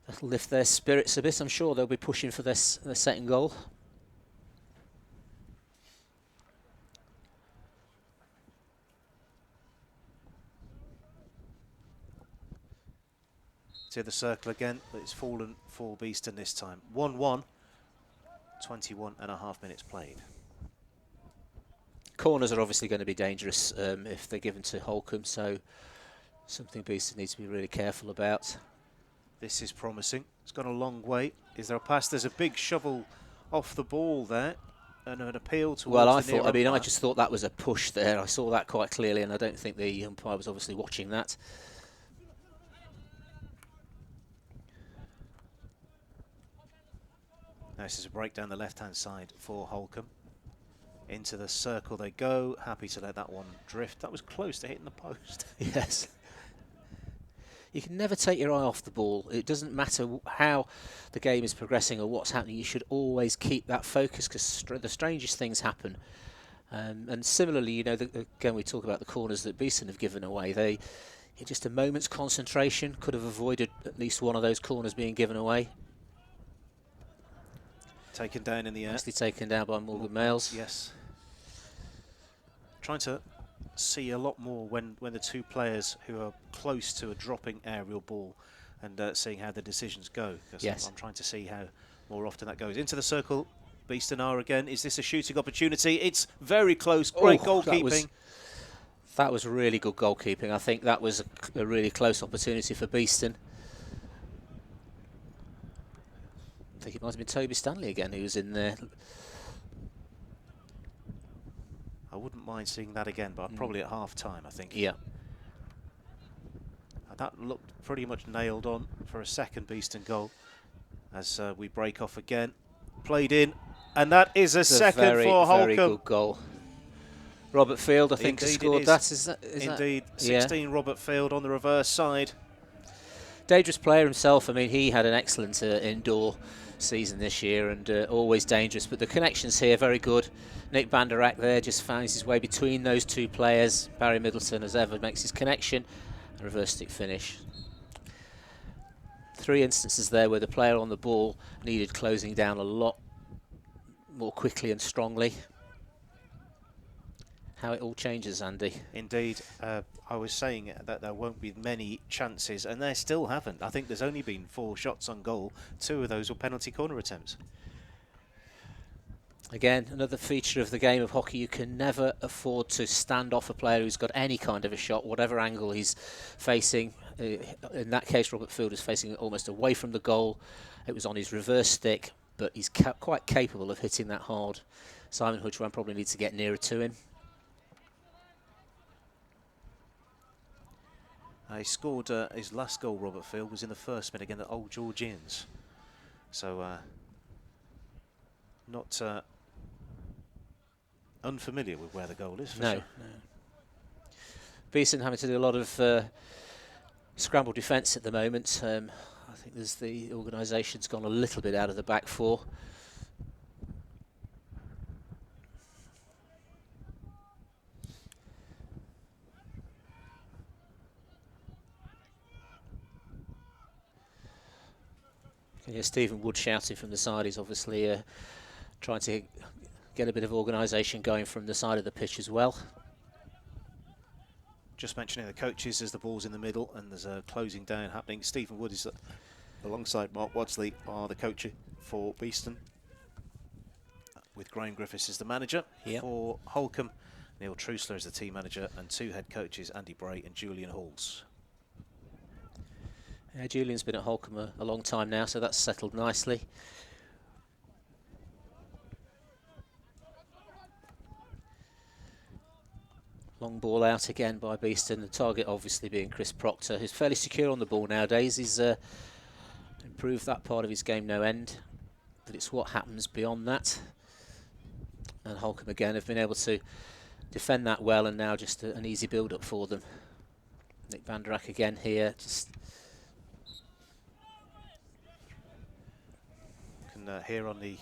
that'll lift their spirits a bit. I'm sure they'll be pushing for their second goal. to the circle again, but it's fallen for Beeston this time. 1-1, 21 and a half minutes played. Corners are obviously going to be dangerous if they're given to Holcombe, so something Beeston needs to be really careful about. This is promising. It's gone a long way. Is there a pass? There's a big shovel off the ball there, and an appeal towards well, I just thought that was a push there. I saw that quite clearly, and I don't think the umpire was obviously watching that. Now this is a break down the left-hand side for Holcombe. Into the circle they go. Happy to let that one drift. That was close to hitting the post. Yes. You can never take your eye off the ball. It doesn't matter how the game is progressing or what's happening. You should always keep that focus, because the strangest things happen. And similarly, you know, again, we talk about the corners that Beeston have given away. Just a moment's concentration could have avoided at least one of those corners being given away. Taken down in the air. Nicely taken down by Morgan Males. Yes. Trying to see a lot more when the two players who are close to a dropping aerial ball, and seeing how the decisions go. Yes. I'm trying to see how more often that goes. Into the circle, Beeston are again. Is this a shooting opportunity? It's very close. Great goalkeeping. That was really good goalkeeping. I think that was a really close opportunity for Beeston. I think it might have been Toby Stanley again who was in there. I wouldn't mind seeing that again, but probably at half-time, I think. Yeah. And that looked pretty much nailed on for a second Beeston goal. As we break off again. Played in, and that is a second for Holcombe. Very good goal. Robert Field, I think, has scored that. Is Indeed. That? 16, yeah. Robert Field on the reverse side. Dangerous player himself. I mean, he had an excellent indoor season this year, and always dangerous, but the connections here very good. Nick Banderak there just finds his way between those two players. Barry Middleton, as ever, makes his connection. A reverse stick finish. 3 instances there where the player on the ball needed closing down a lot more quickly and strongly. How it all changes, Andy. Indeed. I was saying that there won't be many chances, and there still haven't. I think there's only been 4 shots on goal. 2 of those were penalty corner attempts. Again, another feature of the game of hockey. You can never afford to stand off a player who's got any kind of a shot, whatever angle he's facing. In that case, Robert Field is facing almost away from the goal. It was on his reverse stick, but he's quite capable of hitting that hard. Simon Hudgwan probably needs to get nearer to him. He scored his last goal, Robert Field, was in the first minute against the Old Georgians. So, not unfamiliar with where the goal is, for sure. No. Beeston having to do a lot of scramble defence at the moment. I think the organisation's gone a little bit out of the back four. Yeah, Stephen Wood shouting from the side. He's obviously trying to get a bit of organisation going from the side of the pitch as well. Just mentioning the coaches as the ball's in the middle and there's a closing down happening. Stephen Wood is alongside Mark Wadsley are the coach for Beeston, with Graham Griffiths as the manager. Yep. For Holcombe, Neil Trusler is the team manager, and 2 head coaches, Andy Bray and Julian Halls. Yeah, Julian's been at Holcombe a long time now, so that's settled nicely. Long ball out again by Beeston. The target obviously being Chris Proctor, who's fairly secure on the ball nowadays. He's improved that part of his game no end. But it's what happens beyond that. And Holcombe again have been able to defend that well, and now just an easy build-up for them. Nick van der Rak again here. Just can hear on the,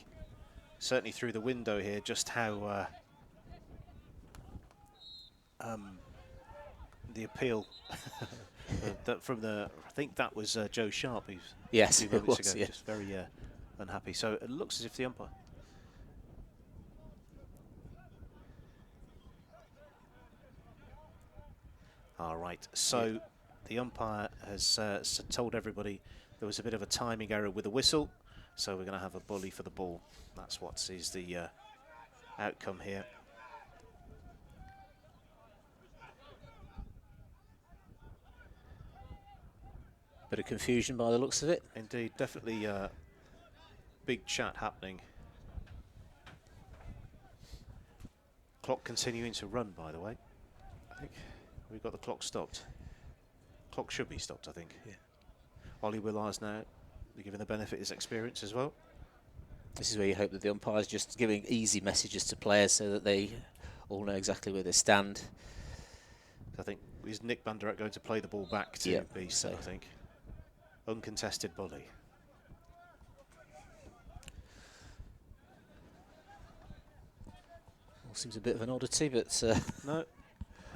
certainly through the window here, just how the appeal that from the, I think that was Joe Sharp, who's yes, a few moments was, ago, yeah. just very unhappy. So it looks as if the umpire. All right, so the umpire has told everybody there was a bit of a timing error with the whistle, so we're going to have a bully for the ball. That's what is the outcome here. Bit of confusion by the looks of it. Indeed, definitely big chat happening. Clock continuing to run, by the way. I think we've got the clock stopped. Clock should be stopped, I think. Yeah. Ollie Willar's now giving the benefit of his experience as well. This is where you hope that the umpire's just giving easy messages to players so that they all know exactly where they stand. I think, is Nick van der Rak going to play the ball back to Beeston, I think. Uncontested bully. Well, seems a bit of an oddity, but no.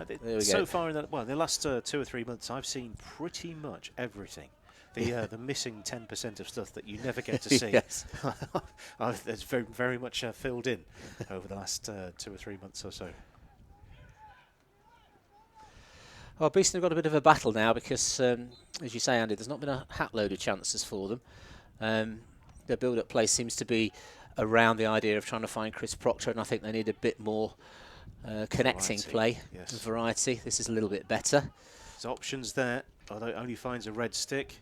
There we So go. far in the, well, the last 2 or 3 months, I've seen pretty much everything. The missing 10% of stuff that you never get to see. Yes. It's very, very much filled in over the last 2 or 3 months or so. Well, Beeston have got a bit of a battle now because, as you say, Andy, there's not been a hat load of chances for them. Their build-up play seems to be around the idea of trying to find Chris Proctor, and I think they need a bit more connecting play and variety. This is a little bit better. There's options there, although it only finds a red stick.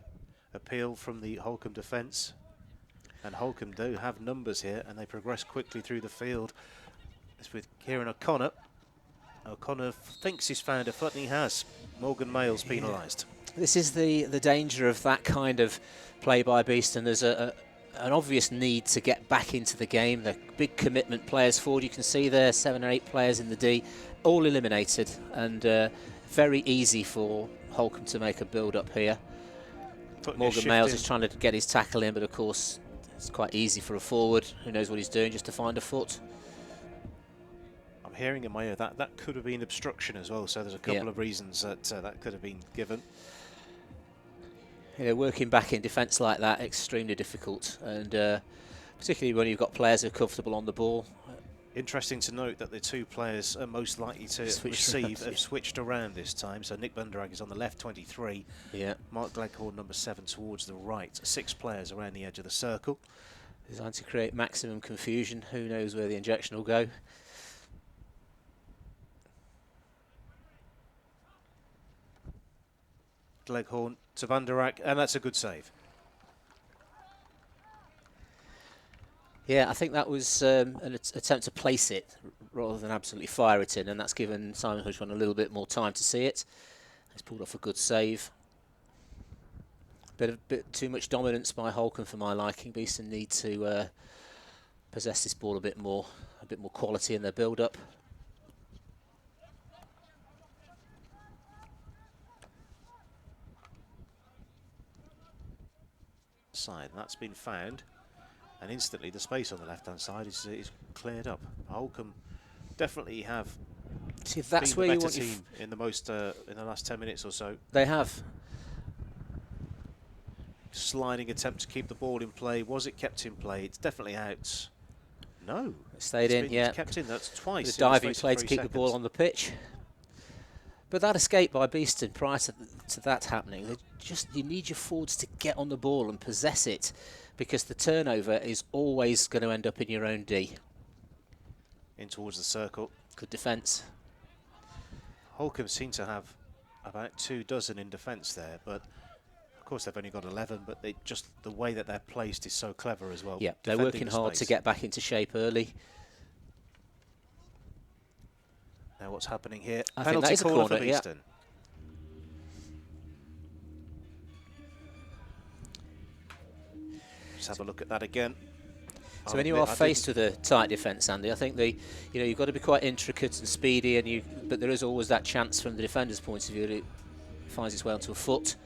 Appeal from the Holcombe defence. And Holcombe do have numbers here, and they progress quickly through the field. It's with Kieran O'Connor. O'Connor thinks he's found a foot, and he has. Morgan Mayall's penalised. This is the danger of that kind of play by Beeston. There's an obvious need to get back into the game. The big commitment players forward. You can see there 7 or 8 players in the D, all eliminated, and very easy for Holcombe to make a build-up here. Morgan Mayall's just trying to get his tackle in, but of course it's quite easy for a forward who knows what he's doing just to find a foot. I'm hearing in my ear that could have been obstruction as well, so there's a couple of reasons that that could have been given. You know, working back in defence like that, extremely difficult, and particularly when you've got players who are comfortable on the ball. Interesting to note that the 2 players are most likely to receive have switched around this time. So Nick van der Rak is on the left, 23. Yeah. Mark Gleghorn, number 7, towards the right. 6 players around the edge of the circle. Designed to create maximum confusion. Who knows where the injection will go? Gleghorn to van der Rak, and that's a good save. Yeah, I think that was an attempt to place it rather than absolutely fire it in, and that's given Simon Hudgman a little bit more time to see it. He's pulled off a good save. Bit too much dominance by Holcombe for my liking. Beeston need to possess this ball a bit more quality in their build-up. Side, that's been found. And instantly the space on the left-hand side is cleared up. Holcombe definitely have See, that's been where the you better want team in the last 10 minutes or so. They have. Sliding attempt to keep the ball in play. Was it kept in play? It's definitely out. No. It stayed in, It's kept in. That's twice. The diving play to keep the ball on the pitch. But that escape by Beeston prior to that happening, you need your forwards to get on the ball and possess it, because the turnover is always going to end up in your own D. In towards the circle. Good defence. Holcombe seem to have about 24 in defence there, but of course they've only got 11, but the way that they're placed is so clever as well. Yeah, they're working hard to get back into shape early. Now what's happening here? I think that is a corner corner, for yeah. Beeston. Let's have a look at that again. So when you are faced with a tight defence, Andy, I think you've got to be quite intricate and speedy, but there is always that chance from the defender's point of view that it finds its way onto a foot.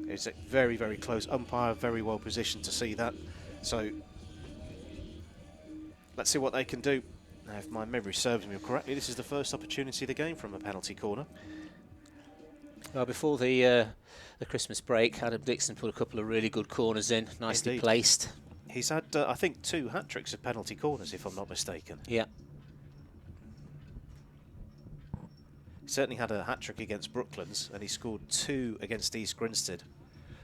It's very, very close. Umpire very well positioned to see that. So let's see what they can do. Now, if my memory serves me correctly, this is the first opportunity of the game from a penalty corner. Well, before the Christmas break, Adam Dixon put a couple of really good corners in, nicely Indeed. placed. He's had, I think, 2 hat-tricks of penalty corners, if I'm not mistaken. Yeah. He certainly had a hat-trick against Brooklands, and he scored 2 against East Grinstead.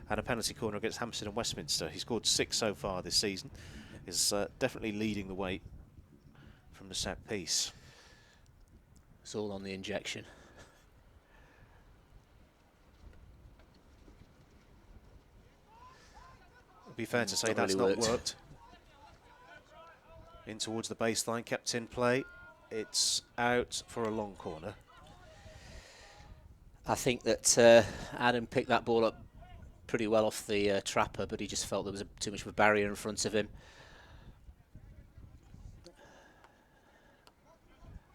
Had a penalty corner against Hampstead and Westminster. He scored 6 so far this season. Is definitely leading the way from the set piece. It's all on the injection. It'd be fair to say Not that's really not worked. In towards the baseline, kept in play. It's out for a long corner. I think that Adam picked that ball up pretty well off the trapper, but he just felt there was too much of a barrier in front of him.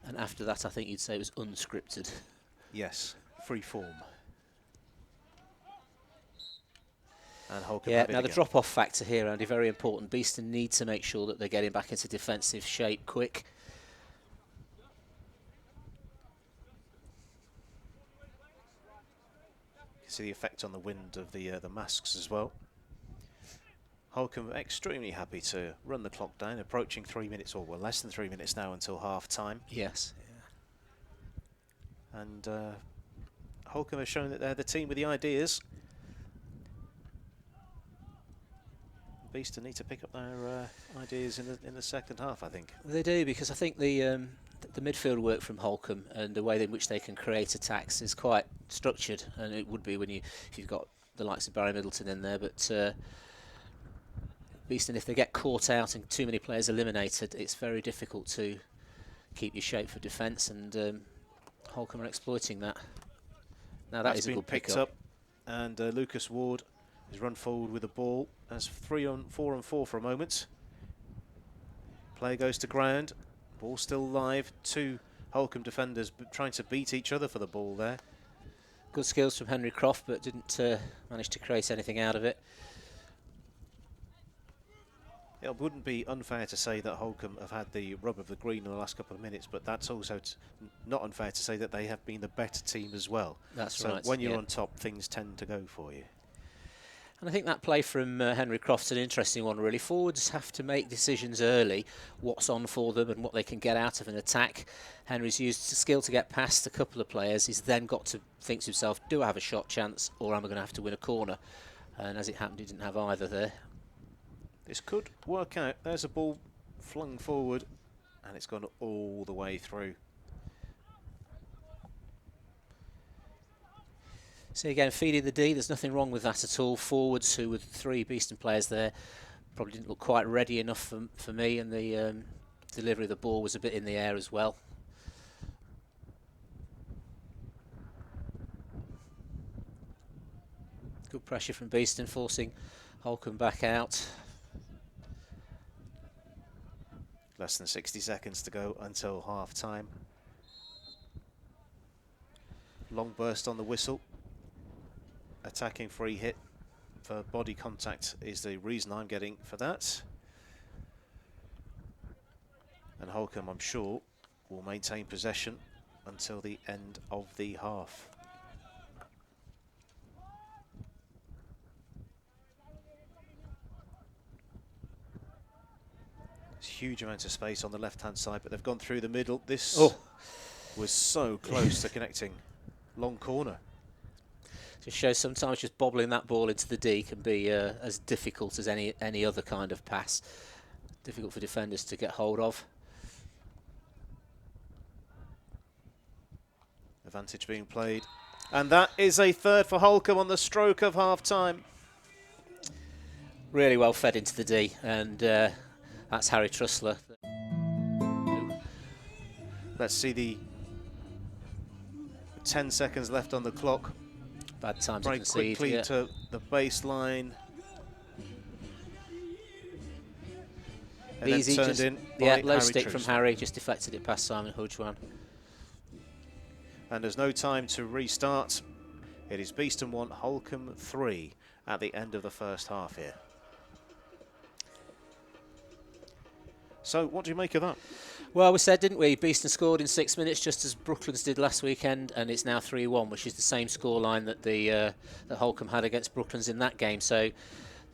And after that, I think you'd say it was unscripted. Yes, free form. And Holcombe Yeah, have it now the again. drop-off factor here, Andy, very important. Beeston need to make sure that they're getting back into defensive shape quick. You can see the effect on the wind of the masks as well. Holcombe extremely happy to run the clock down, approaching 3 minutes, or well, less than 3 minutes now until half-time. Yes. And Holcombe has shown that they're the team with the ideas. Beeston need to pick up their ideas in the second half, I think. They do, because I think the midfield work from Holcombe and the way in which they can create attacks is quite structured, and it would be if you've got the likes of Barry Middleton in there, but Beeston, if they get caught out and too many players eliminated, it's very difficult to keep your shape for defence, and Holcombe are exploiting that. Now that is a good picked up, and Lucas Ward has run forward with the ball. That's 4 on 4 for a moment. Play goes to ground. Ball still live. 2 Holcombe defenders trying to beat each other for the ball there. Good skills from Henry Croft, but didn't manage to create anything out of it. It wouldn't be unfair to say that Holcombe have had the rub of the green in the last couple of minutes, but that's also not unfair to say that they have been the better team as well. That's right. So when you're on top, things tend to go for you. And I think that play from Henry Croft's an interesting one, really. Forwards have to make decisions early, what's on for them and what they can get out of an attack. Henry's used skill to get past a couple of players. He's then got to think to himself, do I have a shot chance, or am I going to have to win a corner? And as it happened, he didn't have either there. This could work out. There's a ball flung forward, and it's gone all the way through. So again, feeding the D, there's nothing wrong with that at all. Forwards, who with 3 Beeston players there, probably didn't look quite ready enough for me, and the delivery of the ball was a bit in the air as well. Good pressure from Beeston, forcing Holcombe back out. Less than 60 seconds to go until half-time. Long burst on the whistle. Attacking free hit for body contact is the reason I'm getting for that. And Holcombe, I'm sure, will maintain possession until the end of the half. There's huge amounts of space on the left-hand side, but they've gone through the middle. This was so close to connecting. Long corner. Just shows sometimes just bobbling that ball into the D can be as difficult as any other kind of pass. Difficult for defenders to get hold of. Advantage being played. And that is a third for Holcombe on the stroke of half-time. Really well fed into the D, and that's Harry Trussler. Let's see the 10 seconds left on the clock. Bad time to Break concede. quickly Yeah. to the baseline. And Easy, then turned just, in yeah, by low Harry stick from Truesdale. Harry, just deflected it past Simon Hujwan. And there's no time to restart. It is Beeston 1, Holcombe 3 at the end of the first half here. So what do you make of that? Well, we said, didn't we, Beeston scored in 6 minutes just as Brooklands did last weekend, and it's now 3-1, which is the same scoreline that that Holcombe had against Brooklands in that game. So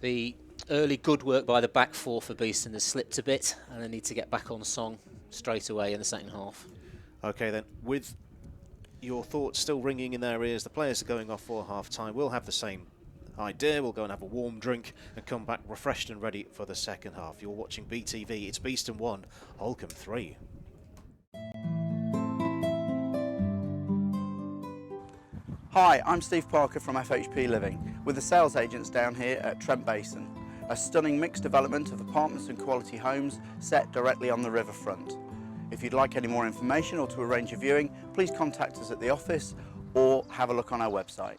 the early good work by the back four for Beeston has slipped a bit, and they need to get back on song straight away in the second half. Okay then, with your thoughts still ringing in their ears, the players are going off for half-time. We'll have the same idea. We'll go and have a warm drink and come back refreshed and ready for the second half. You're watching BeeTV. It's Beeston 1, Holcombe 3. Hi, I'm Steve Parker from FHP Living, with the sales agents down here at Trent Basin, a stunning mixed development of apartments and quality homes set directly on the riverfront. If you'd like any more information or to arrange a viewing, please contact us at the office or have a look on our website.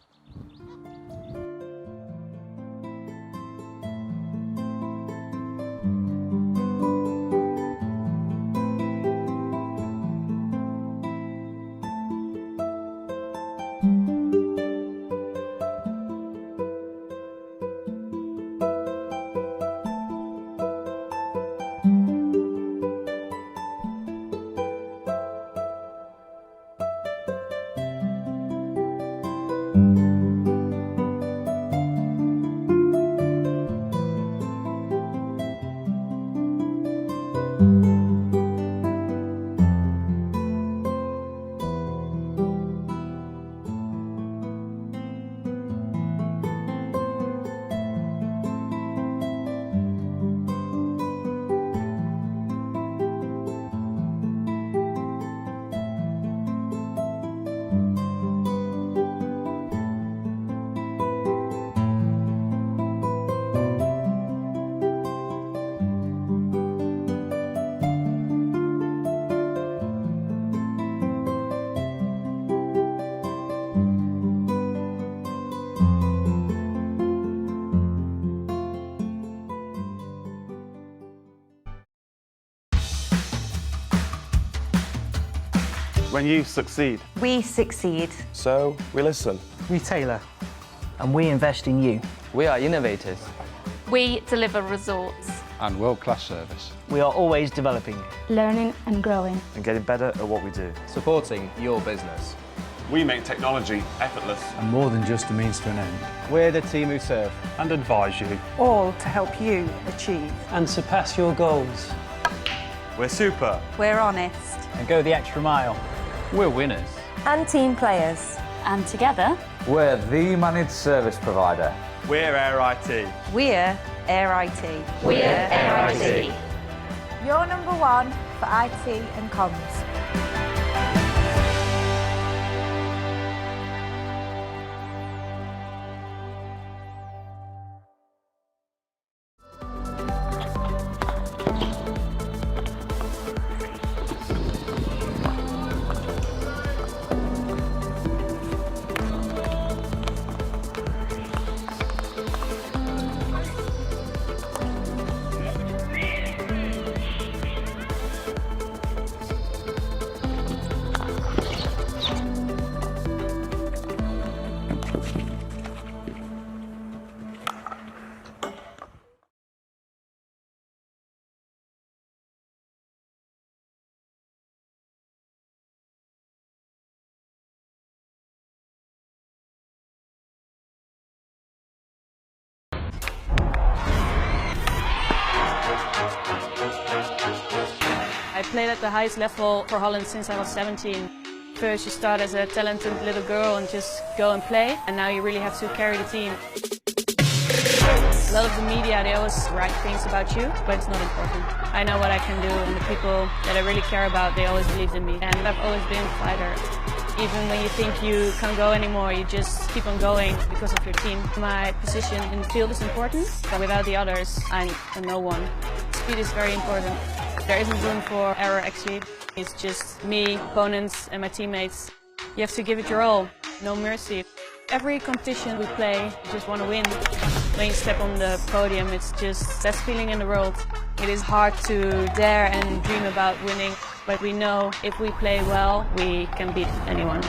When you succeed, We succeed. so we listen. We tailor, and we invest in you. We are innovators. We deliver results. And world-class service. We are always developing. Learning and growing. And getting better at what we do. Supporting your business. We make technology effortless. And more than just a means to an end. We're the team who serve. And advise you. All to help you achieve. And surpass your goals. We're super. We're honest. And go the extra mile. We're winners. And team players. And together, We're the managed service provider. We're Air IT. We're Air IT. we're Air IT. You're number one for IT and comms. I played at the highest level for Holland since I was 17. First you start as a talented little girl and just go and play, and now you really have to carry the team. A lot of the media, they always write things about you, but it's not important. I know what I can do, and the people that I really care about, they always believed in me. And I've always been a fighter. Even when you think you can't go anymore, you just keep on going because of your team. My position in the field is important, but without the others, I'm a no one. Speed is very important. There isn't room for error, actually. It's just me, opponents and my teammates. You have to give it your all, no mercy. Every competition we play, you just want to win. When you step on the podium, it's just best feeling in the world. It is hard to dare and dream about winning, but we know if we play well, we can beat anyone.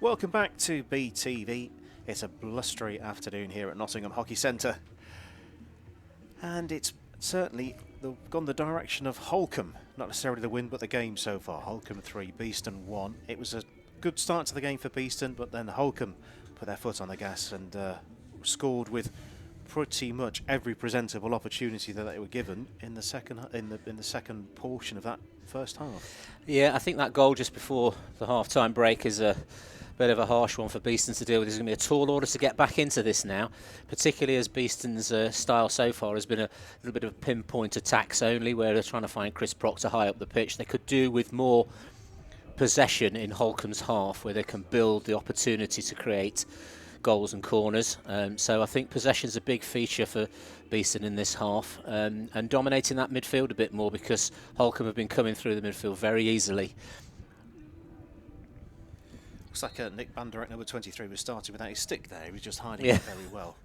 Welcome back to BeeTV. It's a blustery afternoon here at Nottingham Hockey Centre. And it's certainly gone the direction of Holcombe. Not necessarily the win, but the game so far. Holcombe 3, Beeston 1. It was a good start to the game for Beeston, but then Holcombe put their foot on the gas and scored with pretty much every presentable opportunity that they were given in the second portion of that first half. Yeah, I think that goal just before the half-time break is a bit of a harsh one for Beeston to deal with. There's going to be a tall order to get back into this now, particularly as Beeston's style so far has been a little bit of pinpoint attacks only, where they're trying to find Chris Proctor high up the pitch. They could do with more possession in Holcombe's half, where they can build the opportunity to create goals and corners. So I think possession's a big feature for Beeston in this half, and dominating that midfield a bit more, because Holcombe have been coming through the midfield very easily. Looks like Nick Banderek, number 23, was starting without his stick there. He was just hiding it very well.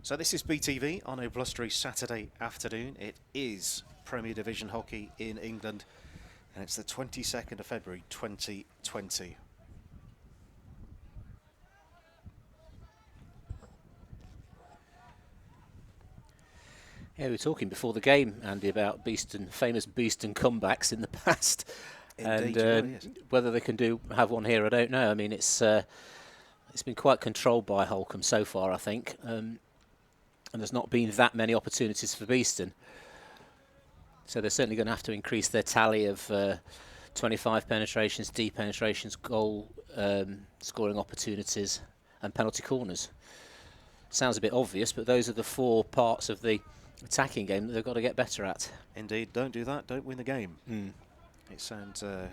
So this is BeeTV on a blustery Saturday afternoon. It is Premier Division hockey in England, and it's the 22nd of February 2020. Yeah, we were talking before the game, Andy, about Beeston, famous Beeston comebacks in the past. Indeed, and yes. whether they can have one here, I don't know. I mean, it's been quite controlled by Holcombe so far, I think, and there's not been that many opportunities for Beeston. So they're certainly going to have to increase their tally of 25 penetrations, deep penetrations, goal scoring opportunities, and penalty corners. Sounds a bit obvious, but those are the 4 parts of the attacking game that they've got to get better at. Indeed, don't do that, don't win the game. It sounds like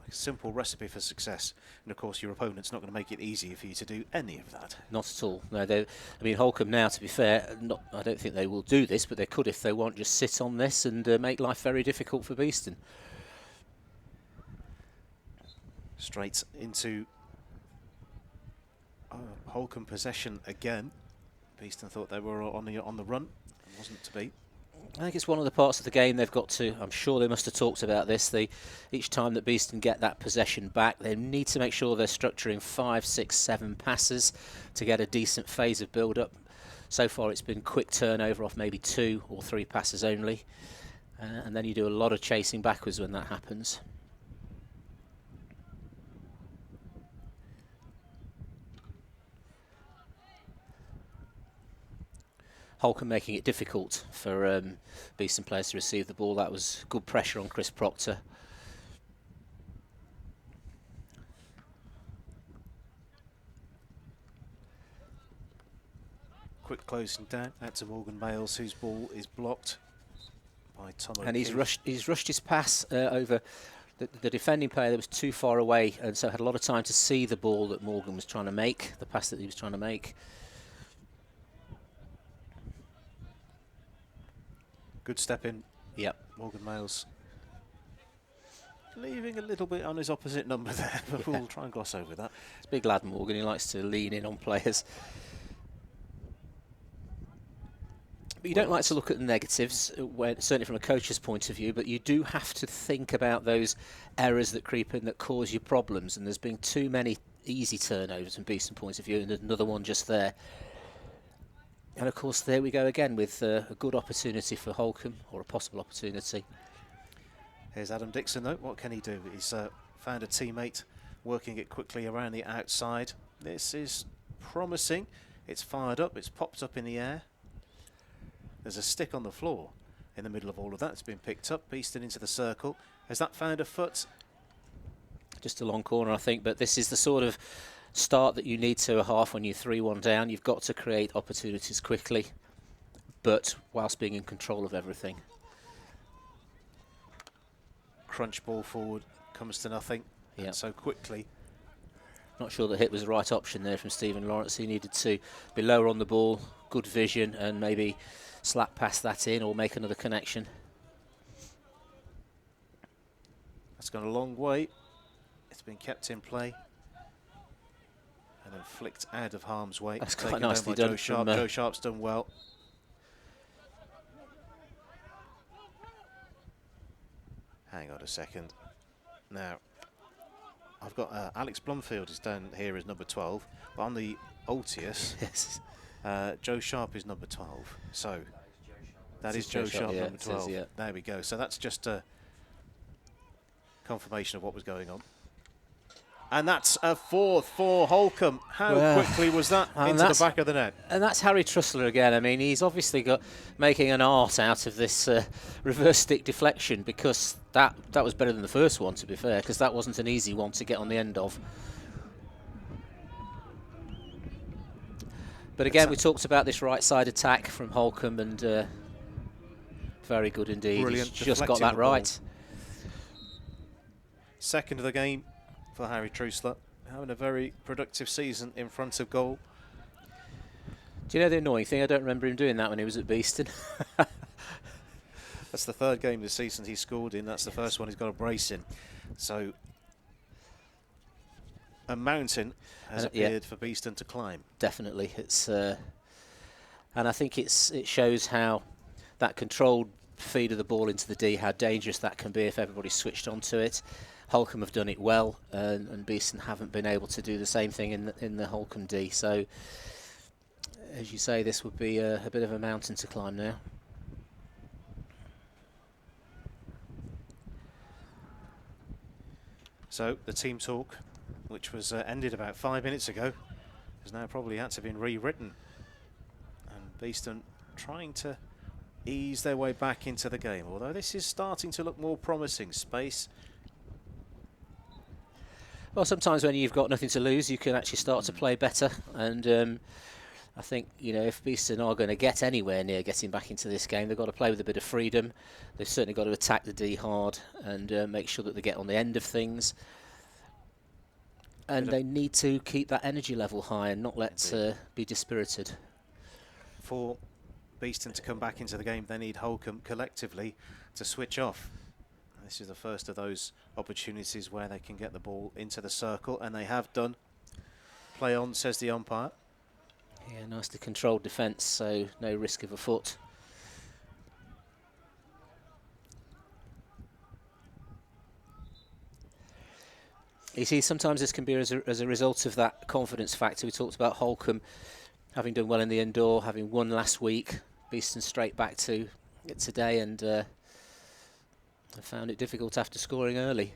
a simple recipe for success, and of course your opponent's not going to make it easier for you to do any of that. Not at all. No, I mean, Holcombe now, to be fair, I don't think they will do this, but they could if they want, just sit on this and make life very difficult for Beeston. Straight into Holcombe possession again. Beeston thought they were on the run. It wasn't to be. I think it's one of the parts of the game they've got to, I'm sure they must have talked about this, each time that Beeston get that possession back, they need to make sure they're structuring 5, 6, 7 passes to get a decent phase of build-up. So far it's been quick turnover off maybe 2 or 3 passes only, and then you do a lot of chasing backwards when that happens. Holcombe making it difficult for Beeston players to receive the ball. That was good pressure on Chris Proctor. Quick closing down out to Morgan Bales, whose ball is blocked by Tom O'Keefe. And he's rushed his pass over the defending player that was too far away, and so had a lot of time to see the ball that Morgan was trying to make, the pass that he was trying to make. Good step in. Yep. Morgan Bales leaving a little bit on his opposite number there, but we'll try and gloss over that. It's a big lad, Morgan. He likes to lean in on players. But you don't like to look at the negatives, certainly from a coach's point of view, but you do have to think about those errors that creep in that cause you problems, and there's been too many easy turnovers from Beeston point of view, and another one just there. And of course, there we go again with a good opportunity for Holcombe, or a possible opportunity. Here's Adam Dixon though, what can he do? He's found a teammate working it quickly around the outside. This is promising. It's fired up, it's popped up in the air. There's a stick on the floor in the middle of all of that. It's been picked up, Beeston into the circle. Has that found a foot? Just a long corner, I think, but this is the sort of start that you need to a half when you're 3-1 down. You've got to create opportunities quickly, but whilst being in control of everything. Crunch ball forward, comes to nothing, and so quickly. Not sure the hit was the right option there from Stephen Lawrence. He needed to be lower on the ball, good vision, and maybe slap past that in or make another connection. That's gone a long way. It's been kept in play. And then flicked out of harm's way. That's quite nicely done. Joe Sharp. Joe Sharp's done well. Hang on a second. Now, I've got Alex Blumfield is down here as number 12, but on the Altius, yes. Joe Sharp is number 12. So that is Joe Sharp, number 12. There we go. So that's just a confirmation of what was going on. And that's a fourth for Holcombe. How quickly was that into the back of the net? And that's Harry Trussler again. I mean, he's obviously making an art out of this reverse stick deflection, because that was better than the first one, to be fair, because that wasn't an easy one to get on the end of. But again, we talked about this right side attack from Holcombe, and very good indeed. Brilliant. He's just got that right. Second of the game for Harry Trussler, having a very productive season in front of goal. Do you know the annoying thing? I don't remember him doing that when he was at Beeston. That's the third game this season he scored in. That's the first one he's got a brace in. So a mountain has appeared for Beeston to climb. Definitely. It's and I think it shows how that controlled feed of the ball into the D, how dangerous that can be if everybody's switched onto it. Holcombe have done it well, and Beeston haven't been able to do the same thing in the Holcombe D. So, as you say, this would be a bit of a mountain to climb now. So the team talk, which was ended about 5 minutes ago, has now probably had to have been rewritten. And Beeston trying to ease their way back into the game, although this is starting to look more promising. Space. Well, sometimes when you've got nothing to lose, you can actually start to play better. And I think, you know, if Beeston are going to get anywhere near getting back into this game, they've got to play with a bit of freedom. They've certainly got to attack the D hard and make sure that they get on the end of things. And they need to keep that energy level high and not let be dispirited. For Beeston to come back into the game, they need Holcombe collectively to switch off. This is the first of those opportunities where they can get the ball into the circle, and they have done. Play on, says the umpire. Yeah, nicely controlled defence, so no risk of a foot. You see, sometimes this can be as a result of that confidence factor. We talked about Holcombe having done well in the indoor, having won last week. Beeston straight back to it today, and I found it difficult after scoring early.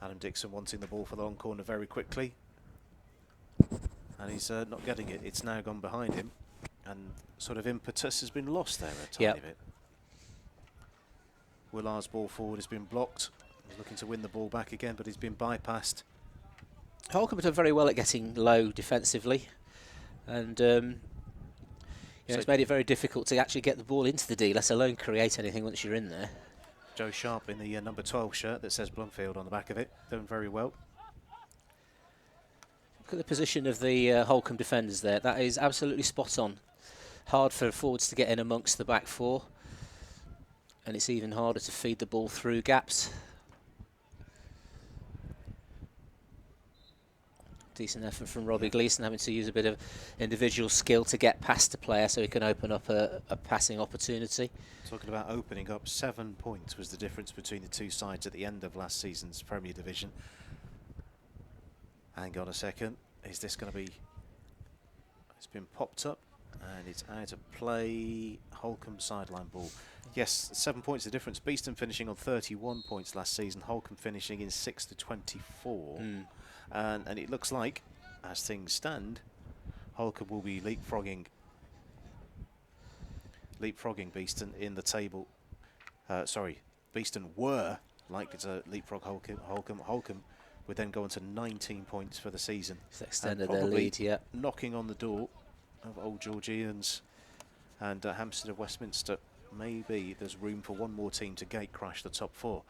Adam Dixon wanting the ball for the long corner very quickly. And he's not getting it. It's now gone behind him. And sort of impetus has been lost there a tiny bit. Willard's ball forward has been blocked. He's looking to win the ball back again, but he's been bypassed. Holcombe have done very well at getting low defensively. And so it's made it very difficult to actually get the ball into the D, let alone create anything once you're in there. Joe Sharp in the number 12 shirt that says Blomfield on the back of it, doing very well. Look at the position of the Holcombe defenders there. That is absolutely spot on. Hard for forwards to get in amongst the back four. And it's even harder to feed the ball through gaps. Decent effort from Robbie Gleeson, having to use a bit of individual skill to get past the player so he can open up a passing opportunity. Talking about opening up, 7 points was the difference between the two sides at the end of last season's Premier Division. Hang on a second, is this going to be... It's been popped up and it's out of play. Holcombe sideline ball. Yes, 7 points the difference. Beeston finishing on 31 points last season, Holcombe finishing in 6 to 24. And it looks like, as things stand, Holcombe will be leapfrogging Beeston in the table. Sorry, Beeston were likely to leapfrog Holcombe. Holcombe would then go on to 19 points for the season. It's extended their lead, yeah. Knocking on the door of Old Georgians and Hampstead of Westminster. Maybe there's room for one more team to gate crash the top four.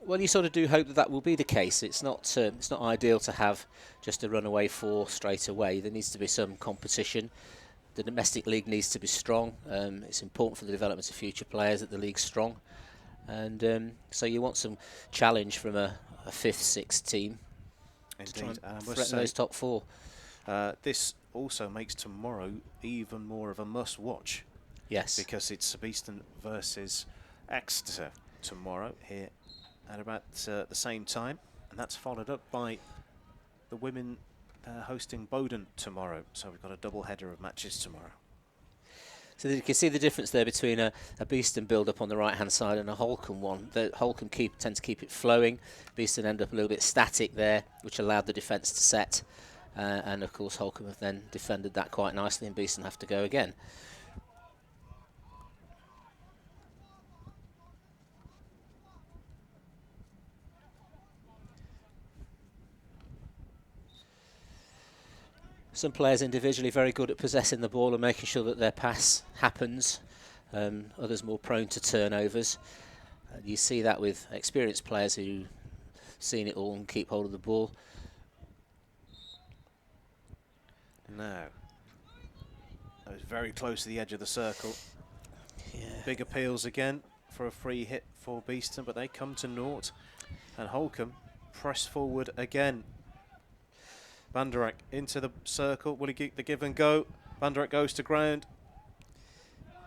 Well, you sort of do hope that that will be the case. It's not ideal to have just a runaway four straight away. There needs to be some competition. The domestic league needs to be strong. It's important for the development of future players that the league's strong. And so you want some challenge from a fifth, sixth team. Indeed. To threaten those top four. This also makes tomorrow even more of a must-watch. Yes. Because it's Beeston versus Exeter tomorrow here at about the same time, and that's followed up by the women hosting Bowdon tomorrow. So we've got a double header of matches tomorrow. So you can see the difference there between a Beeston build-up on the right-hand side and a Holcombe one. The Holcombe tend to keep it flowing. Beeston end up a little bit static there, which allowed the defence to set. And of course Holcombe have then defended that quite nicely, and Beeston have to go again. Some players individually very good at possessing the ball and making sure that their pass happens. Others more prone to turnovers. You see that with experienced players who seen it all and keep hold of the ball. Now, that was very close to the edge of the circle. Yeah. Big appeals again for a free hit for Beeston, but they come to naught. And Holcombe press forward again. Banderak into the circle. Will he get the give and go? Banderak goes to ground.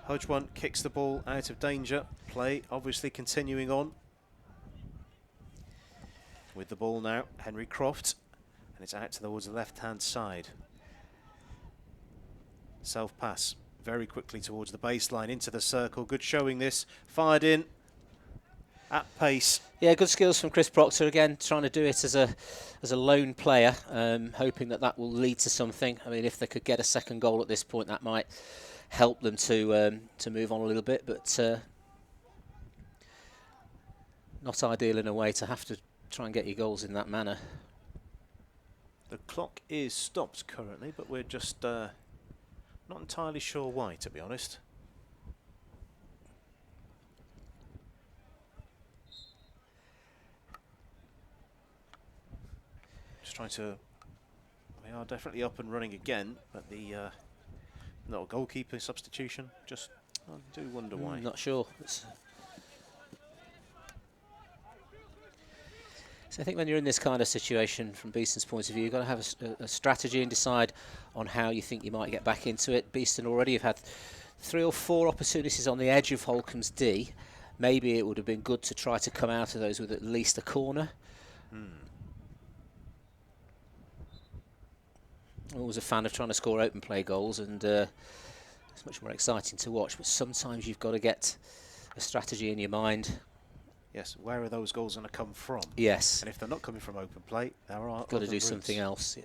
Hodgwan kicks the ball out of danger. Play obviously continuing on. With the ball now, Henry Croft. And it's out towards the left-hand side. Self-pass very quickly towards the baseline, into the circle. Good showing this. Fired in at pace. Yeah, good skills from Chris Proctor again, trying to do it as a lone player, hoping that will lead to something. I mean, if they could get a second goal at this point, that might help them to move on a little bit, but not ideal in a way to have to try and get your goals in that manner. The clock is stopped currently, but we're just not entirely sure why, to be honest. Just trying to... We are definitely up and running again, but the no goalkeeper substitution. Just, I do wonder why. Not sure. So I think when you're in this kind of situation, from Beeston's point of view, you've got to have a strategy and decide on how you think you might get back into it. Beeston already have had 3 or 4 opportunities on the edge of Holcombe's D. Maybe it would have been good to try to come out of those with at least a corner. I'm always a fan of trying to score open play goals, and it's much more exciting to watch, but sometimes you've got to get a strategy in your mind. Yes, where are those goals going to come from? Yes. And if they're not coming from open play, there are got to other do routes. something else. Yeah.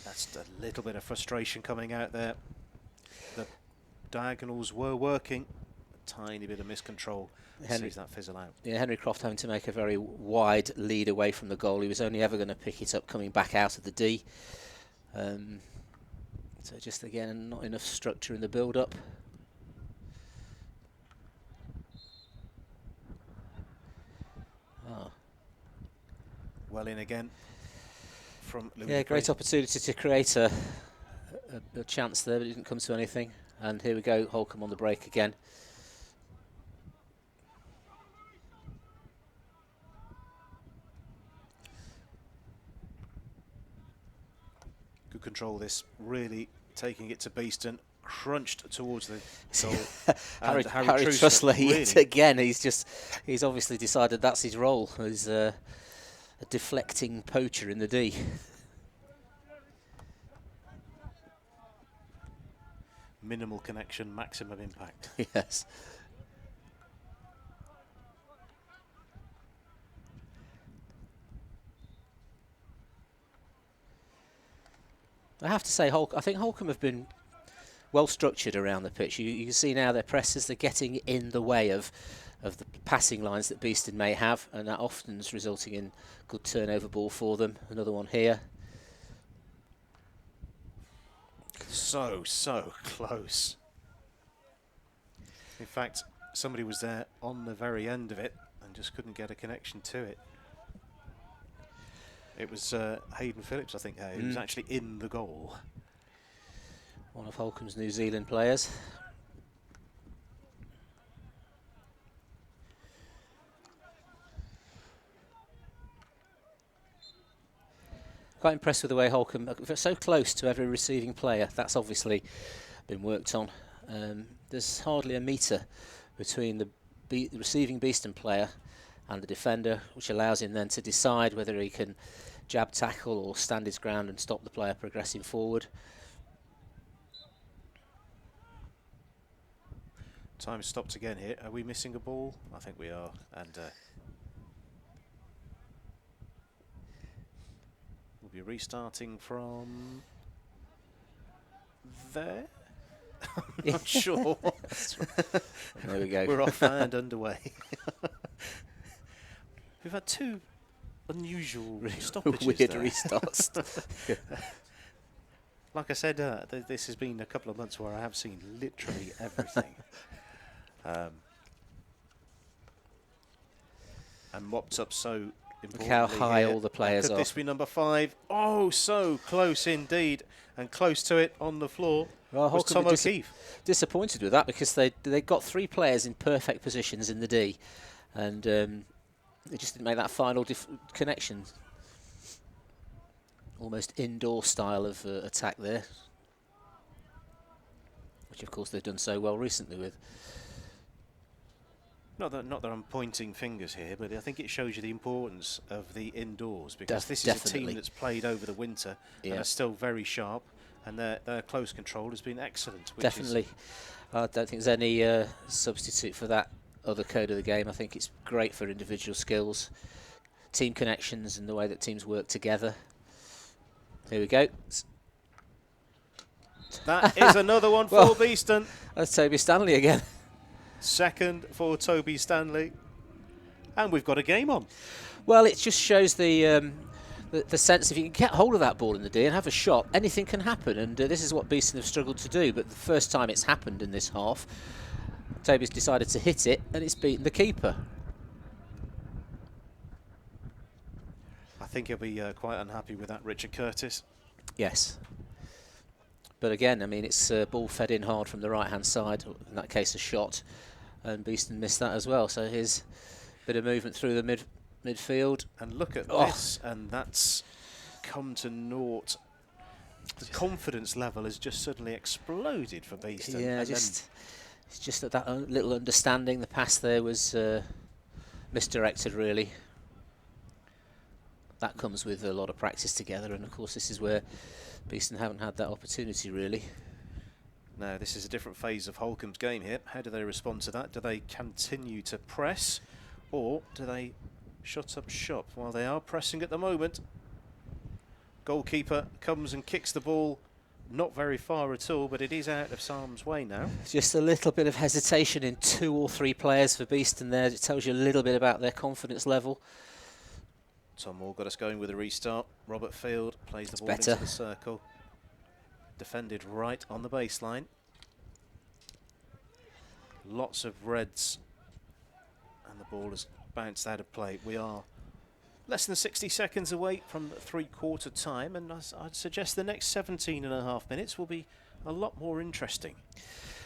That's a little bit of frustration coming out there. The diagonals were working. A tiny bit of miscontrol sees that fizzle out. Yeah, Henry Croft having to make a very wide lead away from the goal. He was only ever going to pick it up coming back out of the D. So just again, not enough structure in the build-up. Well in again from Louis. Yeah, great opportunity to create a chance there, but it didn't come to anything. And here we go, Holcombe on the break again. Good control this, really taking it to Beeston, crunched towards the goal. Harry Trussler, Trussler really. again, he's obviously decided that's his role, as a deflecting poacher in the D. Minimal connection, maximum impact. Yes. I have to say, I think Holcombe have been well structured around the pitch. You can see now their presses, they're getting in the way of the passing lines that Beeston may have, and that often is resulting in good turnover ball for them. Another one here. So close. In fact, somebody was there on the very end of it and just couldn't get a connection to it. It was Hayden Phillips, I think, who was actually in the goal. One of Holcombe's New Zealand players. Quite impressed with the way Holcombe are so close to every receiving player. That's obviously been worked on. There's hardly a metre between the receiving Beeston player and the defender, which allows him then to decide whether he can jab tackle or stand his ground and stop the player progressing forward. Time stopped again here. Are we missing a ball? I think we are. And we'll be restarting from there. I'm not sure. There we go. We're off and underway. We've had 2 unusual stoppages. Weird there. restarts. Like I said, this has been a couple of months where I have seen literally everything. and mopped up so importantly. Look how high here. all the players Could are. this be number 5? Oh, so close indeed, and close to it on the floor. Well, was Holcombe Tom were O'Keefe. disappointed with that because they got 3 players in perfect positions in the D, and they just didn't make that final connection. Almost indoor style of attack there, which of course they've done so well recently with. Not that I'm pointing fingers here, but I think it shows you the importance of the indoors, because this is a team that's played over the winter and are still very sharp, and their close control has been excellent. Definitely. I don't think there's any substitute for that other code of the game. I think it's great for individual skills, team connections, and the way that teams work together. Here we go. That is another one for Beeston. That's Toby Stanley again. Second for Toby Stanley. And we've got a game on. Well, it just shows the sense if you can get hold of that ball in the D and have a shot, anything can happen. And this is what Beeston have struggled to do. But the first time it's happened in this half, Toby's decided to hit it, and it's beaten the keeper. I think he'll be quite unhappy with that, Richard Curtis. Yes. But again, I mean, it's ball fed in hard from the right-hand side, in that case a shot, and Beeston missed that as well. So here's a bit of movement through the midfield. And look at this, and that's come to naught. The confidence level has just suddenly exploded for Beeston. Yeah, it's just that little understanding. The pass there was misdirected, really. That comes with a lot of practice together, and of course this is where Beeston haven't had that opportunity, really. Now, this is a different phase of Holcombe's game here. How do they respond to that? Do they continue to press, or do they shut up shop? Well, they are pressing at the moment. Goalkeeper comes and kicks the ball not very far at all, but it is out of harm's way now. Just a little bit of hesitation in 2 or 3 players for Beeston there. It tells you a little bit about their confidence level. Tom Moore got us going with a restart. Robert Field plays the ball into the circle. Defended right on the baseline. Lots of reds. And the ball has bounced out of play. We are less than 60 seconds away from three-quarter time, and I'd suggest the next 17 and a half minutes will be a lot more interesting.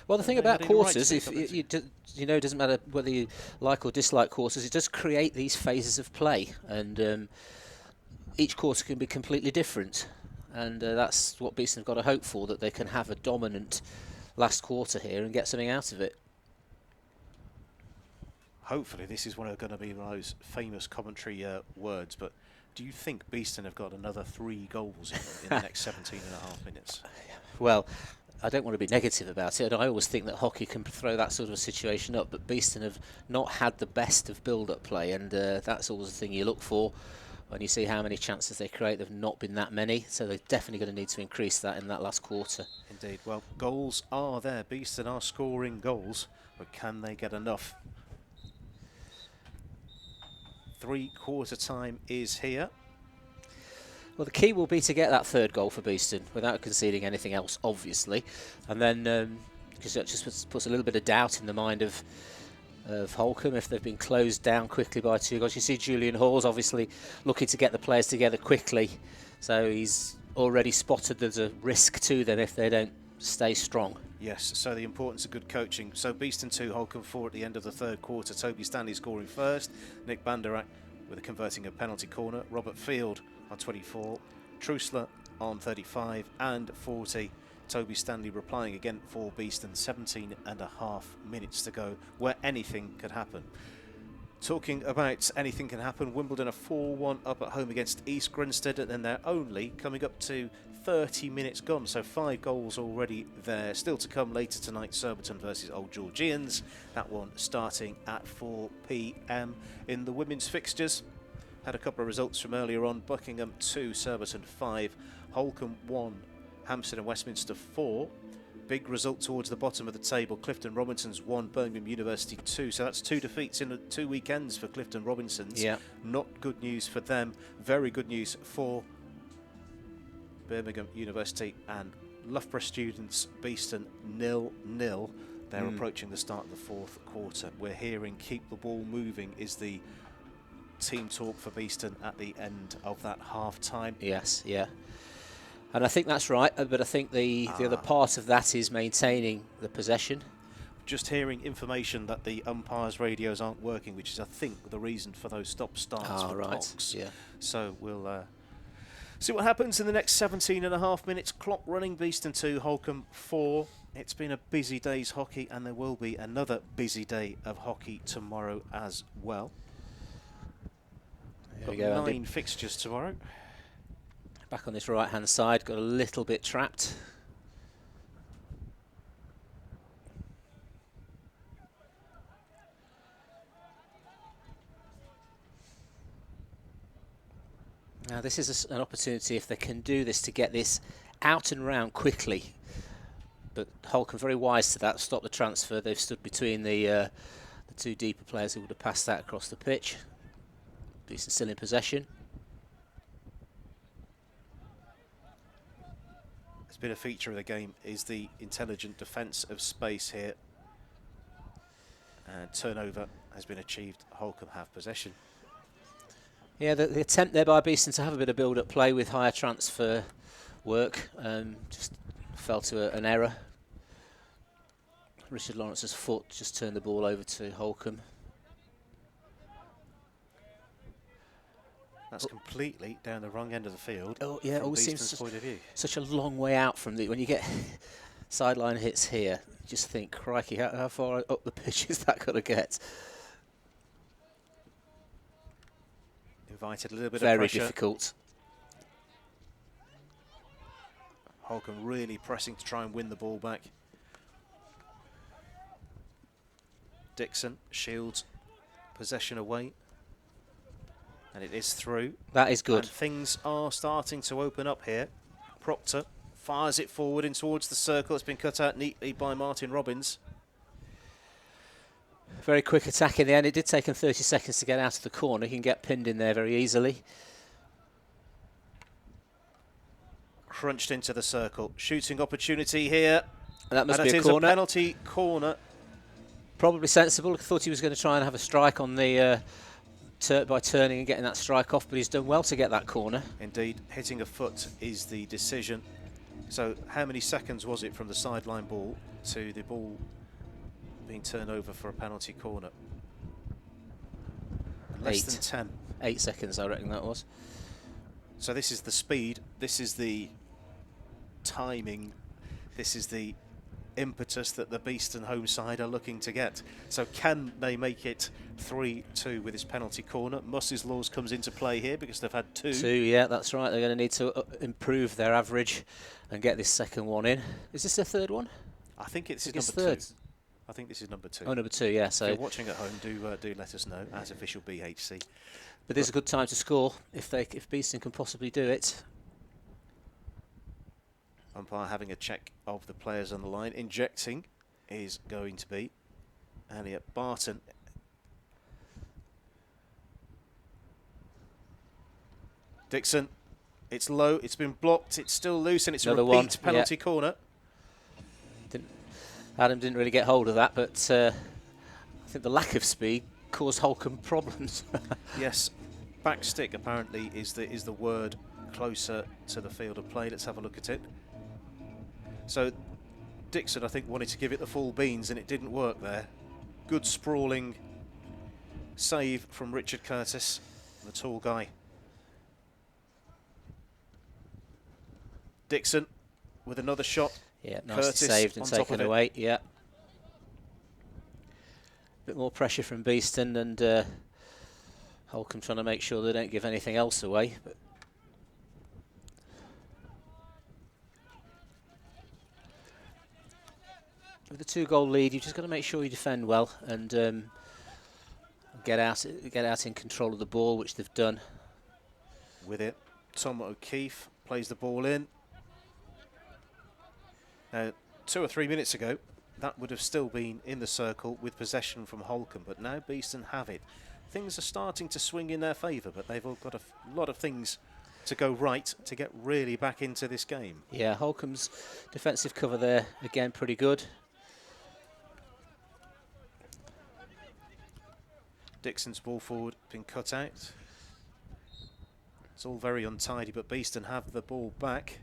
Well, the thing about quarters, if you know, it doesn't matter whether you like or dislike quarters, it does create these phases of play, and each quarter can be completely different, and that's what Beeston have got to hope for, that they can have a dominant last quarter here and get something out of it. Hopefully this is going to be one of those famous commentary words, but do you think Beeston have got another 3 goals in the next 17 and a half minutes? Well, I don't want to be negative about it, and I always think that hockey can throw that sort of a situation up, but Beeston have not had the best of build-up play, and that's always the thing you look for when you see how many chances they create. They've not been that many, so they're definitely going to need to increase that in that last quarter. Indeed. Well, goals are there. Beeston are scoring goals, but can they get enough? Three-quarter time is here. Well, the key will be to get that 3rd goal for Beeston without conceding anything else, obviously. And then, because that just puts a little bit of doubt in the mind of Holcombe if they've been closed down quickly by 2 goals. You see Julian Hall's obviously looking to get the players together quickly. So he's already spotted there's a risk to them if they don't stay strong. Yes, so the importance of good coaching. So Beeston 2, Holcombe 4 at the end of the 3rd quarter. Toby Stanley scoring first. Nick Banderak with a converting a penalty corner. Robert Field on 24, Trusler on 35 and 40. Toby Stanley replying again for Beeston. 17 and a half minutes to go, where anything could happen. Talking about anything can happen, Wimbledon are 4-1 up at home against East Grinstead, and they're only coming up to 30 minutes gone, so 5 goals already there. Still to come later tonight, Surbiton versus Old Georgians. That one starting at 4 p.m. in the women's fixtures. Had a couple of results from earlier on. Buckingham 2, Surbiton 5, Holcombe 1, Hampstead and Westminster 4. Big result towards the bottom of the table. Clifton Robinsons 1, Birmingham University 2. So that's 2 defeats in 2 weekends for Clifton Robinsons. Yeah. Not good news for them. Very good news for Birmingham University and Loughborough students. Beeston 0-0. They're approaching the start of the 4th quarter. We're hearing keep the ball moving is the team talk for Beeston at the end of that half-time. Yes, yeah. And I think that's right, but I think the other part of that is maintaining the possession. Just hearing information that the umpires' radios aren't working, which is, I think, the reason for those stop-starts for clocks. Yeah. So we'll see what happens in the next 17.5 minutes. Clock running, Beeston 2, Holcombe 4. It's been a busy day's hockey, and there will be another busy day of hockey tomorrow as well. There Got we go, 9 fixtures tomorrow. Back on this right-hand side, got a little bit trapped. Now this is an opportunity, if they can do this, to get this out and round quickly. But Holcombe very wise to that, stop the transfer. They've stood between the two deeper players who would have passed that across the pitch. Beeston still in possession. It's been a feature of the game, is the intelligent defence of space here. And turnover has been achieved. Holcombe have possession. Yeah, the attempt there by Beeston to have a bit of build-up play with higher transfer work just fell to an error. Richard Lawrence's foot just turned the ball over to Holcombe. That's completely down the wrong end of the field. Oh yeah, it always seems point of view. Such a long way out from the, when you get sideline hits here, you just think, crikey, how far up the pitch is that going to get? Invited a little bit of Very pressure. difficult. Holcombe really pressing to try and win the ball back. Dixon shields possession away. And it is through. That is good. And things are starting to open up here. Proctor fires it forward in towards the circle. It's been cut out neatly by Martin Robbins. Very quick attack in the end. It did take him 30 seconds to get out of the corner. He can get pinned in there very easily. Crunched into the circle. Shooting opportunity here. And that must and be it a is corner. A penalty corner. Probably sensible. I thought he was going to try and have a strike on the by turning and getting that strike off, but he's done well to get that corner. Indeed, hitting a foot is the decision. So how many seconds was it from the sideline ball to the ball being turned over for a penalty corner? Less than 10. 8 seconds, I reckon that was. So this is the speed, this is the timing, this is the impetus that the Beeston home side are looking to get. So can they make it 3-2 with this penalty corner? Muss's laws comes into play here because they've had 2. 2, yeah, that's right. They're going to need to improve their average and get this second one in. Is this their third one? I think it's number third. 2. I think this is number 2. Oh, number 2, yeah. So if you're watching at home, do let us know as official BHC. But this is a good time to score if Beeston can possibly do it. Umpire having a check of the players on the line. Injecting is going to be Elliot Barton. Dixon, it's low, it's been blocked, it's still loose, and it's Another a repeat one, penalty yeah. corner. Adam didn't really get hold of that, but I think the lack of speed caused Holcombe problems. Yes, back stick apparently is the word closer to the field of play. Let's have a look at it. So Dixon, I think, wanted to give it the full beans and it didn't work there. Good sprawling save from Richard Curtis, the tall guy. Dixon with another shot. Yeah, nice Curtis saved and on top taken of it. away. Yeah. Bit more pressure from Beeston and Holcombe trying to make sure they don't give anything else away. But with the 2-goal lead, you've just got to make sure you defend well and get out in control of the ball, which they've done. With it, Tom O'Keefe plays the ball in. Now, 2 or 3 minutes ago, that would have still been in the circle with possession from Holcombe, but now Beeston have it. Things are starting to swing in their favour, but they've all got a lot of things to go right to get really back into this game. Yeah, Holcombe's defensive cover there, again, pretty good. Dixon's ball forward been cut out. It's all very untidy, but Beeston have the ball back.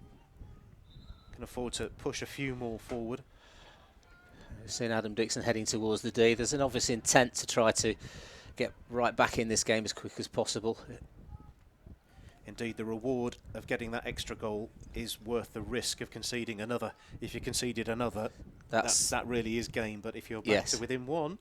Can afford to push a few more forward. Seeing Adam Dixon heading towards the D. There's an obvious intent to try to get right back in this game as quick as possible. Indeed, the reward of getting that extra goal is worth the risk of conceding another. If you conceded another, that really is game. But if you're back to within one,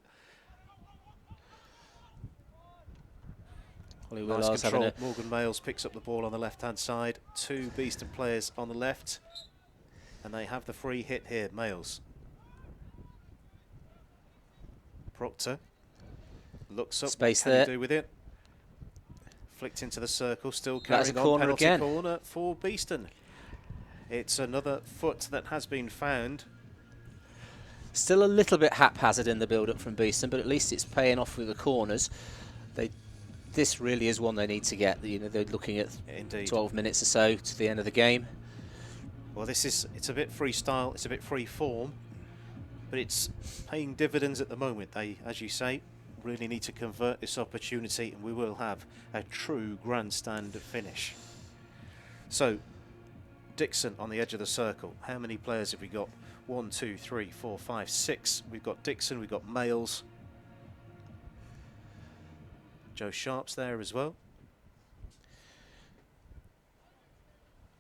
nice control. Morgan Males picks up the ball on the left-hand side. 2 Beeston players on the left, and they have the free hit here. Males. Proctor looks up. Space what there. Can he do with it? Flicked into the circle, still carrying on. Penalty corner for Beeston. It's another foot that has been found. Still a little bit haphazard in the build-up from Beeston, but at least it's paying off with the corners. This really is one they need to get. You know, they're looking at 12 minutes or so to the end of the game. Well, it's a bit freestyle, it's a bit free form, but it's paying dividends at the moment. They, as you say, really need to convert this opportunity, and we will have a true grandstand finish. So, Dixon on the edge of the circle. How many players have we got? 1, 2, 3, 4, 5, 6. We've got Dixon, we've got Males. Joe Sharp's there as well.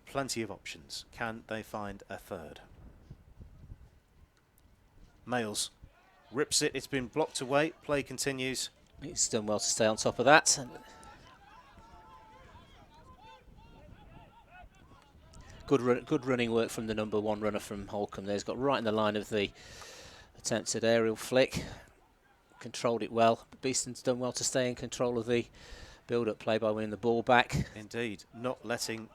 Plenty of options. Can they find a third? Males rips it. It's been blocked away. Play continues. He's done well to stay on top of that. Good running work from the number 1 runner from Holcombe there. He's got right in the line of the attempted aerial flick. Controlled it well. Beeston's done well to stay in control of the build-up play by winning the ball back. Indeed, not letting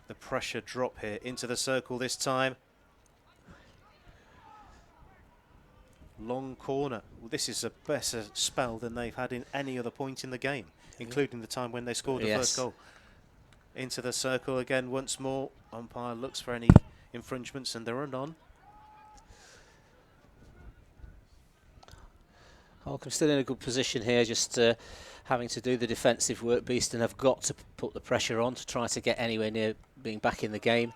the pressure drop here. Into the circle this time. Long corner. Well, this is a better spell than they've had in any other point in the game, including the time when they scored the first goal. Into the circle again once more. Umpire looks for any infringements, and there are none. Holcombe still in a good position here, just having to do the defensive work. Beeston have got to put the pressure on to try to get anywhere near being back in the game.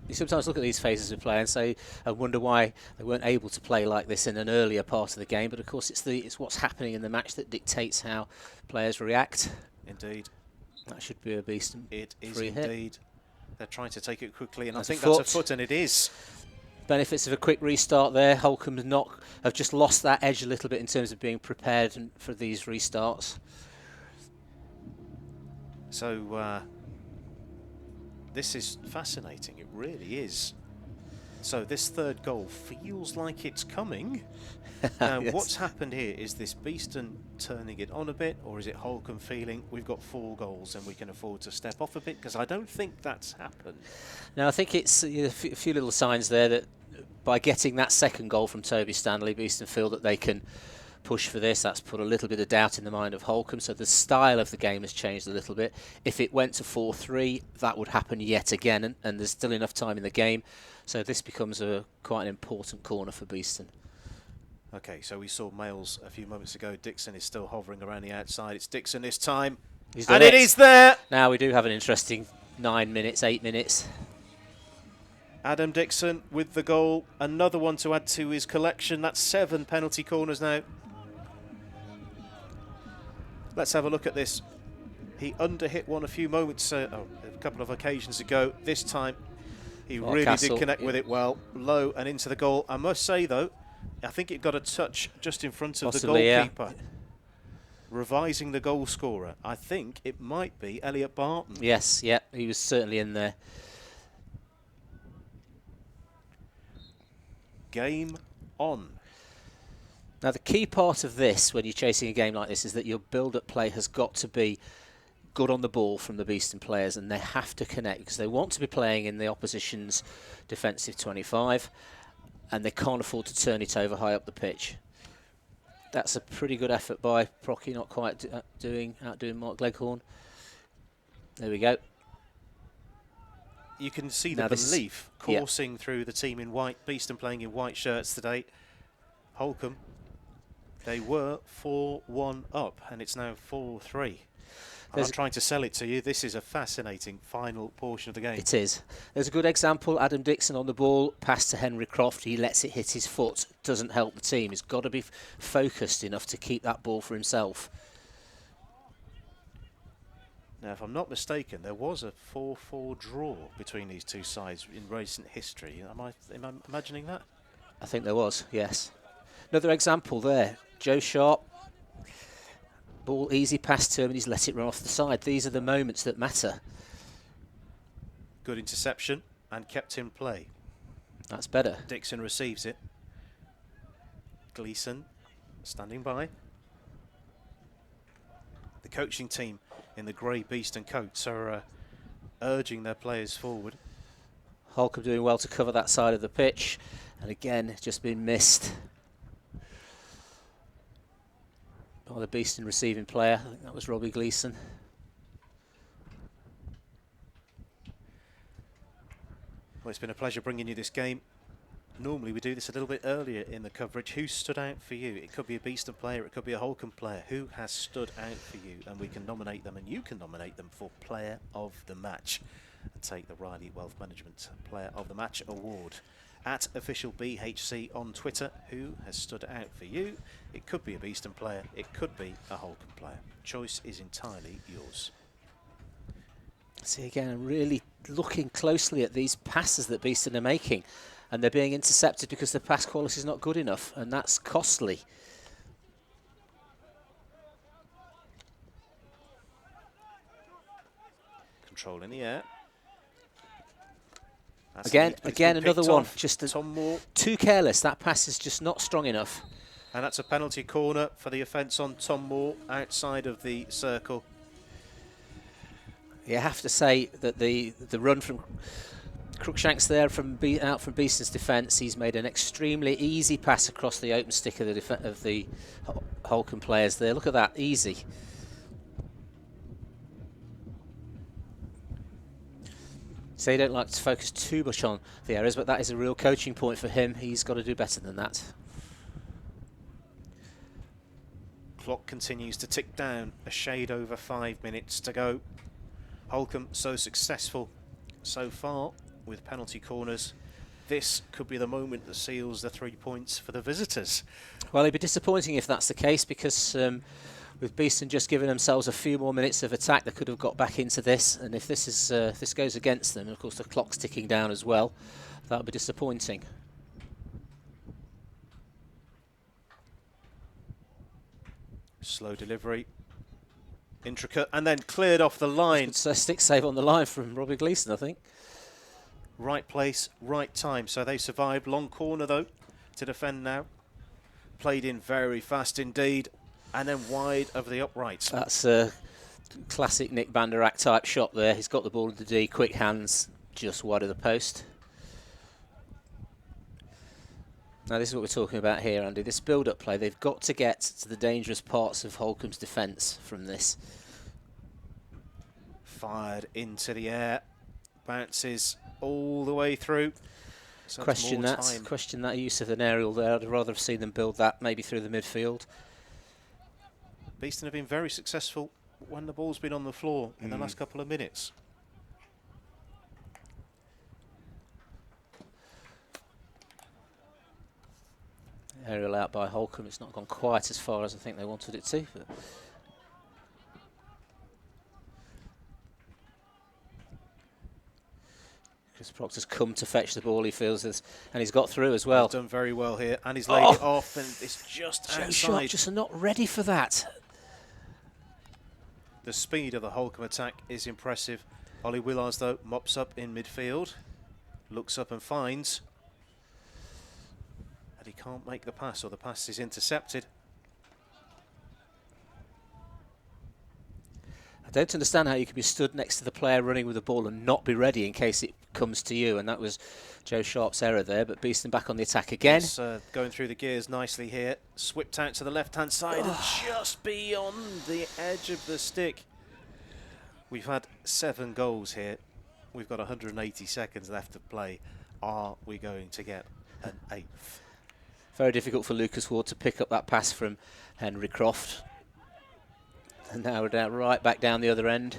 You sometimes look at these phases of play and say, I wonder why they weren't able to play like this in an earlier part of the game. But of course, it's what's happening in the match that dictates how players react. Indeed. That should be a Beeston. It is free indeed. Hit. They're trying to take it quickly, and That's I think that's a foot, and it is. Benefits of a quick restart there. Holcombe have just lost that edge a little bit in terms of being prepared for these restarts. So this is fascinating. It really is. So this third goal feels like it's coming. Now, yes. What's happened here? Is this Beeston turning it on a bit, or is it Holcombe feeling we've got 4 goals and we can afford to step off a bit? Because I don't think that's happened. Now, I think it's a few little signs there that by getting that second goal from Toby Stanley, Beeston feel that they can push for this. That's put a little bit of doubt in the mind of Holcombe, so the style of the game has changed a little bit. If it went to 4-3, that would happen yet again, and there's still enough time in the game, so this becomes quite an important corner for Beeston. Okay, so we saw Males a few moments ago. Dixon is still hovering around the outside. It's Dixon this time, and it is there! Now we do have an interesting 9 minutes, 8 minutes. Adam Dixon with the goal, another one to add to his collection. That's 7 penalty corners now. Let's have a look at this. He underhit one a few moments, a couple of occasions ago. This time, he really did connect with it well, low and into the goal. I must say, though, I think it got a touch just in front of the goalkeeper. Yeah. Revising the goal scorer. I think it might be Elliot Barton. Yes, yeah, he was certainly in there. Game on. Now, the key part of this, when you're chasing a game like this, is that your build-up play has got to be good on the ball from the Beeston players, and they have to connect because they want to be playing in the opposition's defensive 25, and they can't afford to turn it over high up the pitch. That's a pretty good effort by Procky, not quite outdoing Mark Leghorn. There we go. You can see the Now this- belief coursing through the team in white. Beeston playing in white shirts today. Holcombe, they were 4-1 up, and it's now 4-3. I'm not trying to sell it to you. This is a fascinating final portion of the game. It is. There's a good example. Adam Dixon on the ball, pass to Henry Croft. He lets it hit his foot. Doesn't help the team. He's got to be focused enough to keep that ball for himself. Now, if I'm not mistaken, there was a 4-4 draw between these two sides in recent history. Am I imagining that? I think there was, yes. Another example there. Joe Sharp. Ball easy pass to him and he's let it run off the side. These are the moments that matter. Good interception and kept in play. That's better. Dixon receives it. Gleeson standing by. The coaching team in the grey Beeston coats are urging their players forward. Holcombe doing well to cover that side of the pitch. And again, just been missed by the Beeston receiving player. I think that was Robbie Gleeson. Well, it's been a pleasure bringing you this game. Normally we do this a little bit earlier in the coverage. Who stood out for you? It could be a Beeston player, it could be a Holcombe player. Who has stood out for you? And we can nominate them, and you can nominate them for Player of the Match and take the Riley Wealth Management Player of the Match award. At official BHC on Twitter, who has stood out for you? It could be a Beeston player, it could be a Holcombe player. Choice is entirely yours. See, again, I'm really looking closely at these passes that Beeston are making, and they're being intercepted because the pass quality is not good enough, and that's costly. Control in the air. That's Again, another one. Just Tom Moore. Too careless. That pass is just not strong enough. And that's a penalty corner for the offence on Tom Moore outside of the circle. You have to say that the run from Cruikshank's there out from Beeston's defence. He's made an extremely easy pass across the open stick of the Holcombe players there. Look at that, easy. So you don't like to focus too much on the errors, but that is a real coaching point for him. He's got to do better than that. Clock continues to tick down, a shade over 5 minutes to go. Holcombe so successful so far with penalty corners. This could be the moment that seals the 3 points for the visitors. Well, it'd be disappointing if that's the case, because with Beeston just giving themselves a few more minutes of attack, they could have got back into this. And if this is this goes against them, and of course the clock's ticking down as well, that would be disappointing. Slow delivery, intricate, and then cleared off the line. It's a stick save on the line from Robbie Gleeson, I think. Right place, right time. So they survived. Long corner though to defend now. Played in very fast indeed, and then wide of the uprights. That's a classic Nick Banderack type shot there. He's got the ball into D, quick hands, just wide of the post. Now this is what we're talking about here, Andy. This build-up play, they've got to get to the dangerous parts of Holcombe's defence from this. Fired into the air, bounces all the way through. So Question that use of an aerial there. I'd rather have seen them build that maybe through the midfield. Beeston have been very successful when the ball's been on the floor in the last couple of minutes. Aerial out by Holcombe. It's not gone quite as far as I think they wanted it to. But Chris Proctor's come to fetch the ball, he feels this, and he's got through as well. He's done very well here, and he's laid it off, and it's just outside. Shot just not ready for that. The speed of the Holcombe attack is impressive. Ollie Willars, though, mops up in midfield, looks up and finds that he can't make the pass, or the pass is intercepted. I don't understand how you can be stood next to the player running with the ball and not be ready in case it comes to you, and that was Joe Sharp's error there, but Beeston back on the attack again. He's going through the gears nicely here, swept out to the left-hand side and just beyond the edge of the stick. We've had 7 goals here We've got 180 seconds left to play. Are we going to get an 8th? Very difficult for Lucas Ward to pick up that pass from Henry Croft. And now we're down, right back down the other end.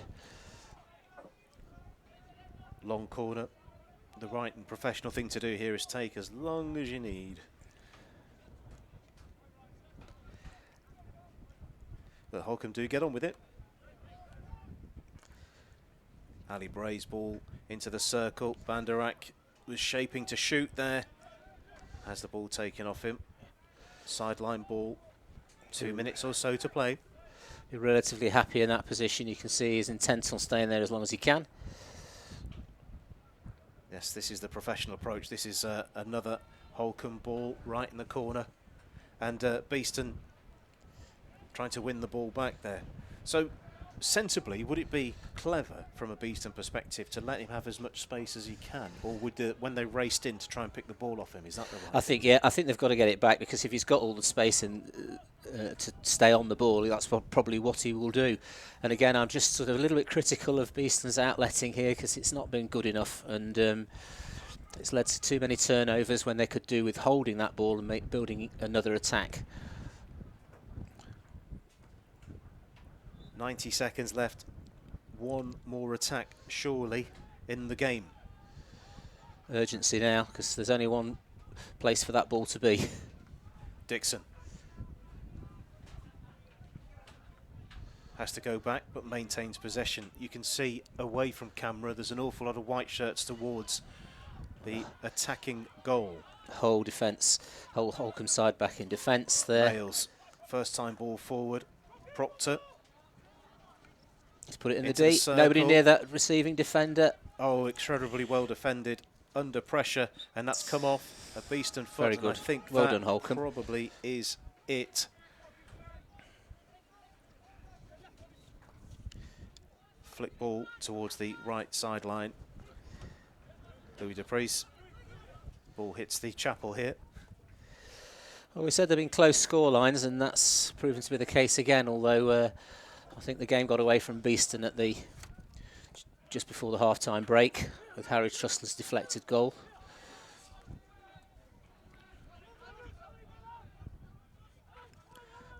Long corner. The right and professional thing to do here is take as long as you need. But Holcombe do get on with it. Ali Bray's ball into the circle. Banderak was shaping to shoot there. Has the ball taken off him. Sideline ball. 2 minutes or so to play. You're relatively happy in that position. You can see he's intent on staying there as long as he can. Yes, this is the professional approach. This is another Holcombe ball right in the corner. And Beeston trying to win the ball back there. So, sensibly, would it be clever from a Beeston perspective to let him have as much space as he can? Or would when they raced in to try and pick the ball off him, is that the right? I think they've got to get it back, because if he's got all the space in, to stay on the ball, that's probably what he will do. And again, I'm just sort of a little bit critical of Beeston's outletting here, because it's not been good enough, and it's led to too many turnovers when they could do with holding that ball and building another attack. 90 seconds left. One more attack, surely, in the game. Urgency now, because there's only one place for that ball to be. Dixon has to go back, but maintains possession. You can see away from camera, there's an awful lot of white shirts towards the attacking goal. Whole defence, whole Holcombe side back in defence there. Wales, first time ball forward. Proctor. He's put it in the D. Nobody near that receiving defender. Oh, incredibly well defended under pressure, and that's come off a Beeston foot. Very good. I think well that done, Holcombe. Probably is it. Flick ball towards the right sideline. Louis Dupreez. Ball hits the chapel here. Well, we said there have been close score lines, and that's proven to be the case again, although I think the game got away from Beeston at the just before the half-time break with Harry Trussler's deflected goal.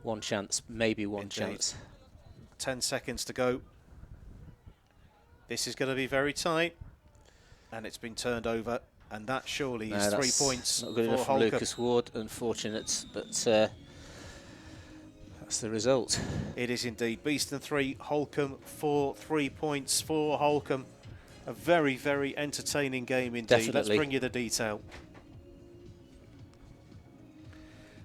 One chance, maybe one chance. 10 seconds to go. This is going to be very tight, and it's been turned over, and that surely is 3 points. Not good enough for Lucas Ward, unfortunate, but that's the result. It is indeed. Beeston 3, Holcombe 4, 3 points for Holcombe. A very, very entertaining game indeed. Definitely. Let's bring you the detail.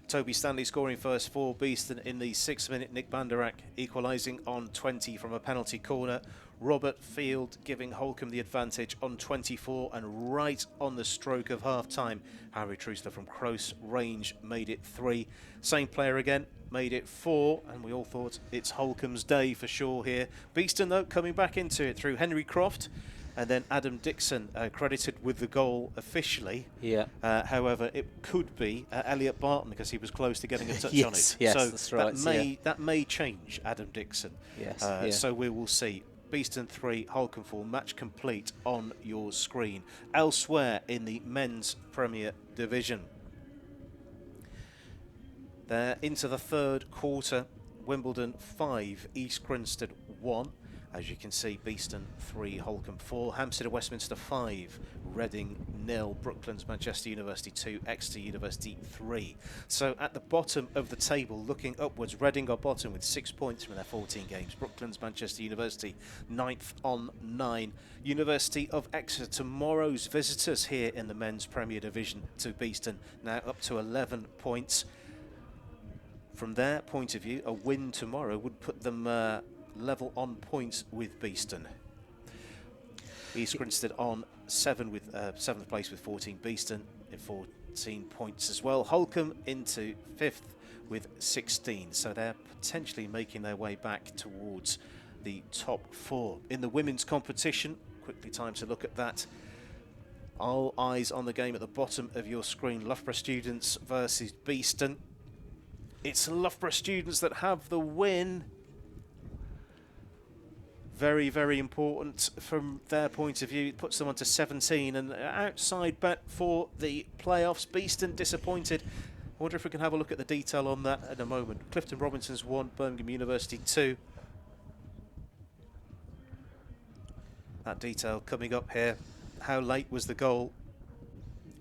Toby Stanley scoring first for Beeston in the 6th minute. Nick Banderak equalising on 20 from a penalty corner. Robert Field giving Holcombe the advantage on 24, and right on the stroke of half-time, Harry Trussler from close range made it 3. Same player again, made it 4, and we all thought it's Holcombe's day for sure here. Beeston, though, coming back into it through Henry Croft, and then Adam Dixon credited with the goal officially. Yeah. However, it could be Elliot Barton, because he was close to getting a touch on it. Yes, so that's right. That may change Adam Dixon. Yes. So we will see. Beeston 3, Holcombe 4, match complete on your screen. Elsewhere in the men's Premier Division, they're into the third quarter. Wimbledon 5, East Grinstead 1. As you can see, Beeston 3, Holcombe 4, Hampstead and Westminster 5, Reading 0, Brooklands, Manchester University 2, Exeter University 3. So at the bottom of the table, looking upwards, Reading are bottom with 6 points from their 14 games. Brooklands, Manchester University 9th on 9. University of Exeter, tomorrow's visitors here in the men's Premier Division to Beeston, now up to 11 points. From their point of view, a win tomorrow would put them level on points with Beeston. East Grinstead on 7 with 7th place with 14. Beeston in 14 points as well. Holcombe into 5th with 16. So they're potentially making their way back towards the top 4. In the women's competition, quickly time to look at that. All eyes on the game at the bottom of your screen. Loughborough Students versus Beeston. It's Loughborough Students that have the win. Very, very important from their point of view. It puts them on to 17, and outside bet for the playoffs. Beeston disappointed. I wonder if we can have a look at the detail on that in a moment. Clifton Robinson's 1, Birmingham University 2. That detail coming up here. How late was the goal?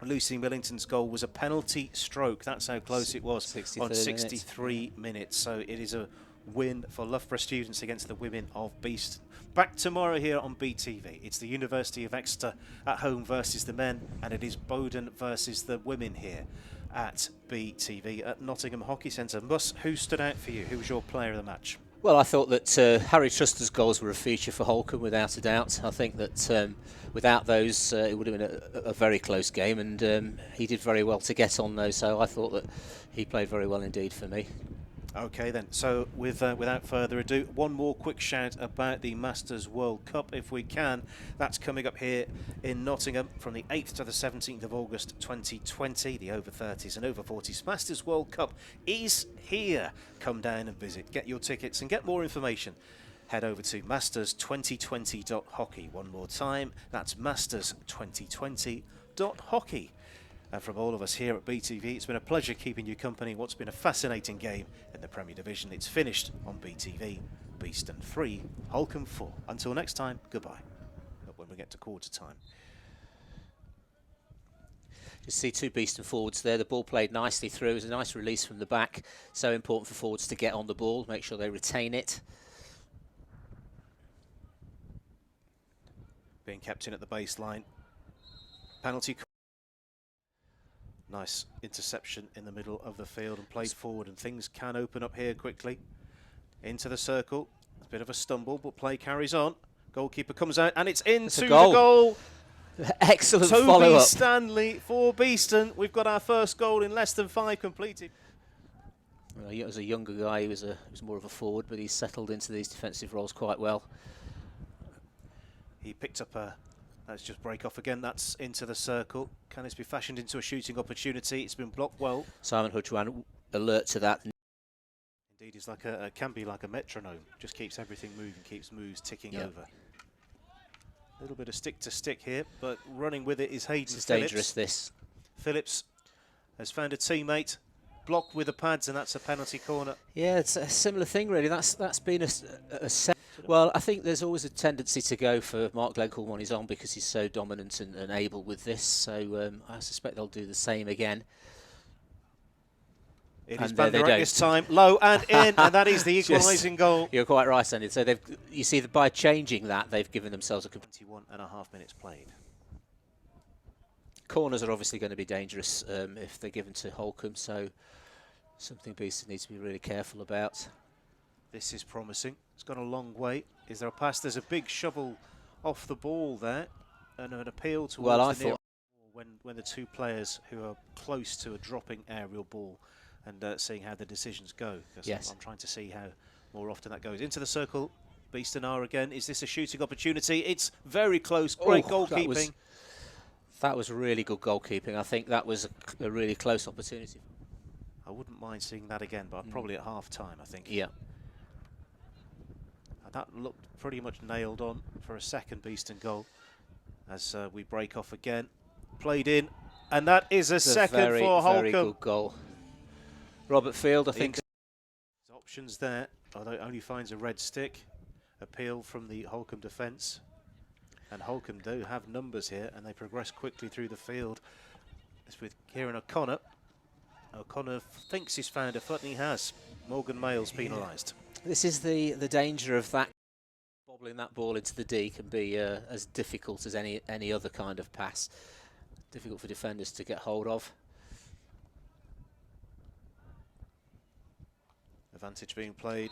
Lucy Millington's goal was a penalty stroke. That's how close it was on 63 minutes. So it is a win for Loughborough students against the women of Beeston. Back tomorrow here on BeeTV. It's the University of Exeter at home versus the men, and it is Bowdon versus the women here at BeeTV at Nottingham Hockey Centre. Muss, who stood out for you? Who was your player of the match? Well, I thought that Harry Truster's goals were a feature for Holcombe, without a doubt. I think that without those, it would have been a very close game, and he did very well to get on those, so I thought that he played very well indeed for me. Okay then, so without further ado, one more quick shout about the Masters World Cup if we can. That's coming up here in Nottingham from the 8th to the 17th of August 2020. The over 30s and over 40s Masters World Cup is here. Come down and visit, get your tickets and get more information. Head over to masters2020.hockey. One more time, that's masters2020.hockey. And from all of us here at BeeTV, it's been a pleasure keeping you company. What's been a fascinating game in the Premier Division. It's finished on BeeTV. Beeston 3, Holcombe 4. Until next time, goodbye. When we get to quarter time. You see two Beeston forwards there. The ball played nicely through. It was a nice release from the back. So important for forwards to get on the ball, make sure they retain it. Being kept in at the baseline. Penalty. Nice interception in the middle of the field and played forward, and things can open up here quickly. Into the circle, a bit of a stumble, but play carries on. Goalkeeper comes out and it's into the goal. Excellent Toby follow-up. Stanley for Beeston. We've got our first goal in less than 5 completed. Well, he was a younger guy, he was more of a forward, but he's settled into these defensive roles quite well. He picked up a... Let's just break off again. That's into the circle. Can this be fashioned into a shooting opportunity? It's been blocked well. Simon Hudgwan alert to that. Indeed, it's like can be like a metronome. Just keeps everything moving, keeps moves ticking over. A little bit of stick to stick here, but running with it is Hayden Phillips. This is dangerous, this. Phillips has found a teammate, blocked with the pads, and that's a penalty corner. Yeah, it's a similar thing really. That's been a well, I think there's always a tendency to go for Mark Glencoe when he's on because he's so dominant and able with this. So I suspect they'll do the same again. It is Banderak this time, low and in, and that is the equalising goal. You're quite right, Andy. So you see that by changing that, they've given themselves a 21.5 minutes played. Corners are obviously going to be dangerous if they're given to Holcombe, so something Beeston needs to be really careful about. This is promising. It's gone a long way. Is there a pass? There's a big shovel off the ball there, and an appeal towards the near when the two players who are close to a dropping aerial ball, and seeing how the decisions go. Yes. I'm trying to see how more often that goes. Into the circle, Beeston are again. Is this a shooting opportunity? It's very close. Great goalkeeping. That was really good goalkeeping. I think that was a really close opportunity. I wouldn't mind seeing that again, but probably at half time, I think. Yeah. And that looked pretty much nailed on for a second Beeston goal as we break off again. Played in, and that is a second for Holcombe. Very good goal. Robert Field, I think. Options there, although it only finds a red stick. Appeal from the Holcombe defence. And Holcombe do have numbers here, and they progress quickly through the field. It's with Kieran O'Connor. O'Connor thinks he's found a foot, and he has. Morgan Mayles penalised. This is the danger of that. Bobbling that ball into the D can be as difficult as any other kind of pass. Difficult for defenders to get hold of. Advantage being played.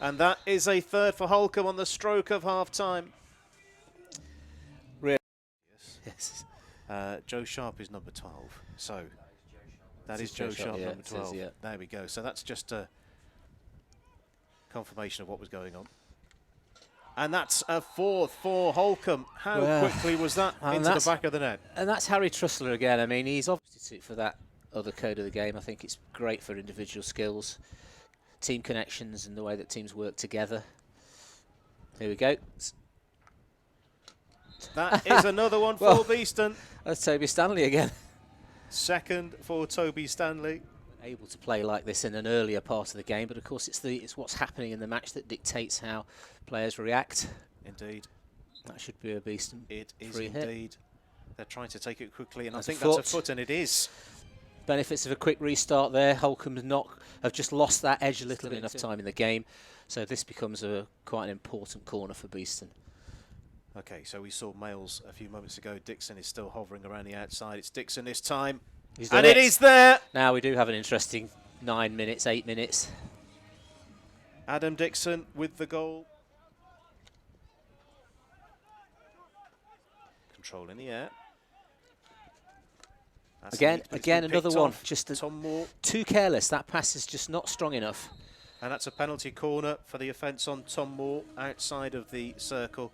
And that is a third for Holcombe on the stroke of half-time. Really? Yes. Joe Sharp is number 12. So that is Joe Sharp, number 12. Yeah. There we go. So that's just a confirmation of what was going on. And that's a fourth for Holcombe. How quickly was that into the back of the net? And that's Harry Trussler again. I mean, he's obviously for that other code of the game. I think it's great for individual skills, team connections, and the way that teams work together. Here we go. That is another one for Beeston. That's Toby Stanley again. Second for Toby Stanley. Able to play like this in an earlier part of the game, but of course it's what's happening in the match that dictates how players react. Indeed. That should be a Beeston. It is free indeed. Hit. They're trying to take it quickly, and That's I think a that's a foot, and it is. Benefits of a quick restart there. Holcombe have just lost that edge a little bit enough time in the game, so this becomes quite an important corner for Beeston. Okay, so we saw Males a few moments ago. Dixon is still hovering around the outside. It's Dixon this time. And it is there! Now we do have an interesting 9 minutes, 8 minutes. Adam Dixon with the goal. Control in the air. That's Again another one. Off. Just Tom Moore. Too careless. That pass is just not strong enough. And that's a penalty corner for the offence on Tom Moore outside of the circle.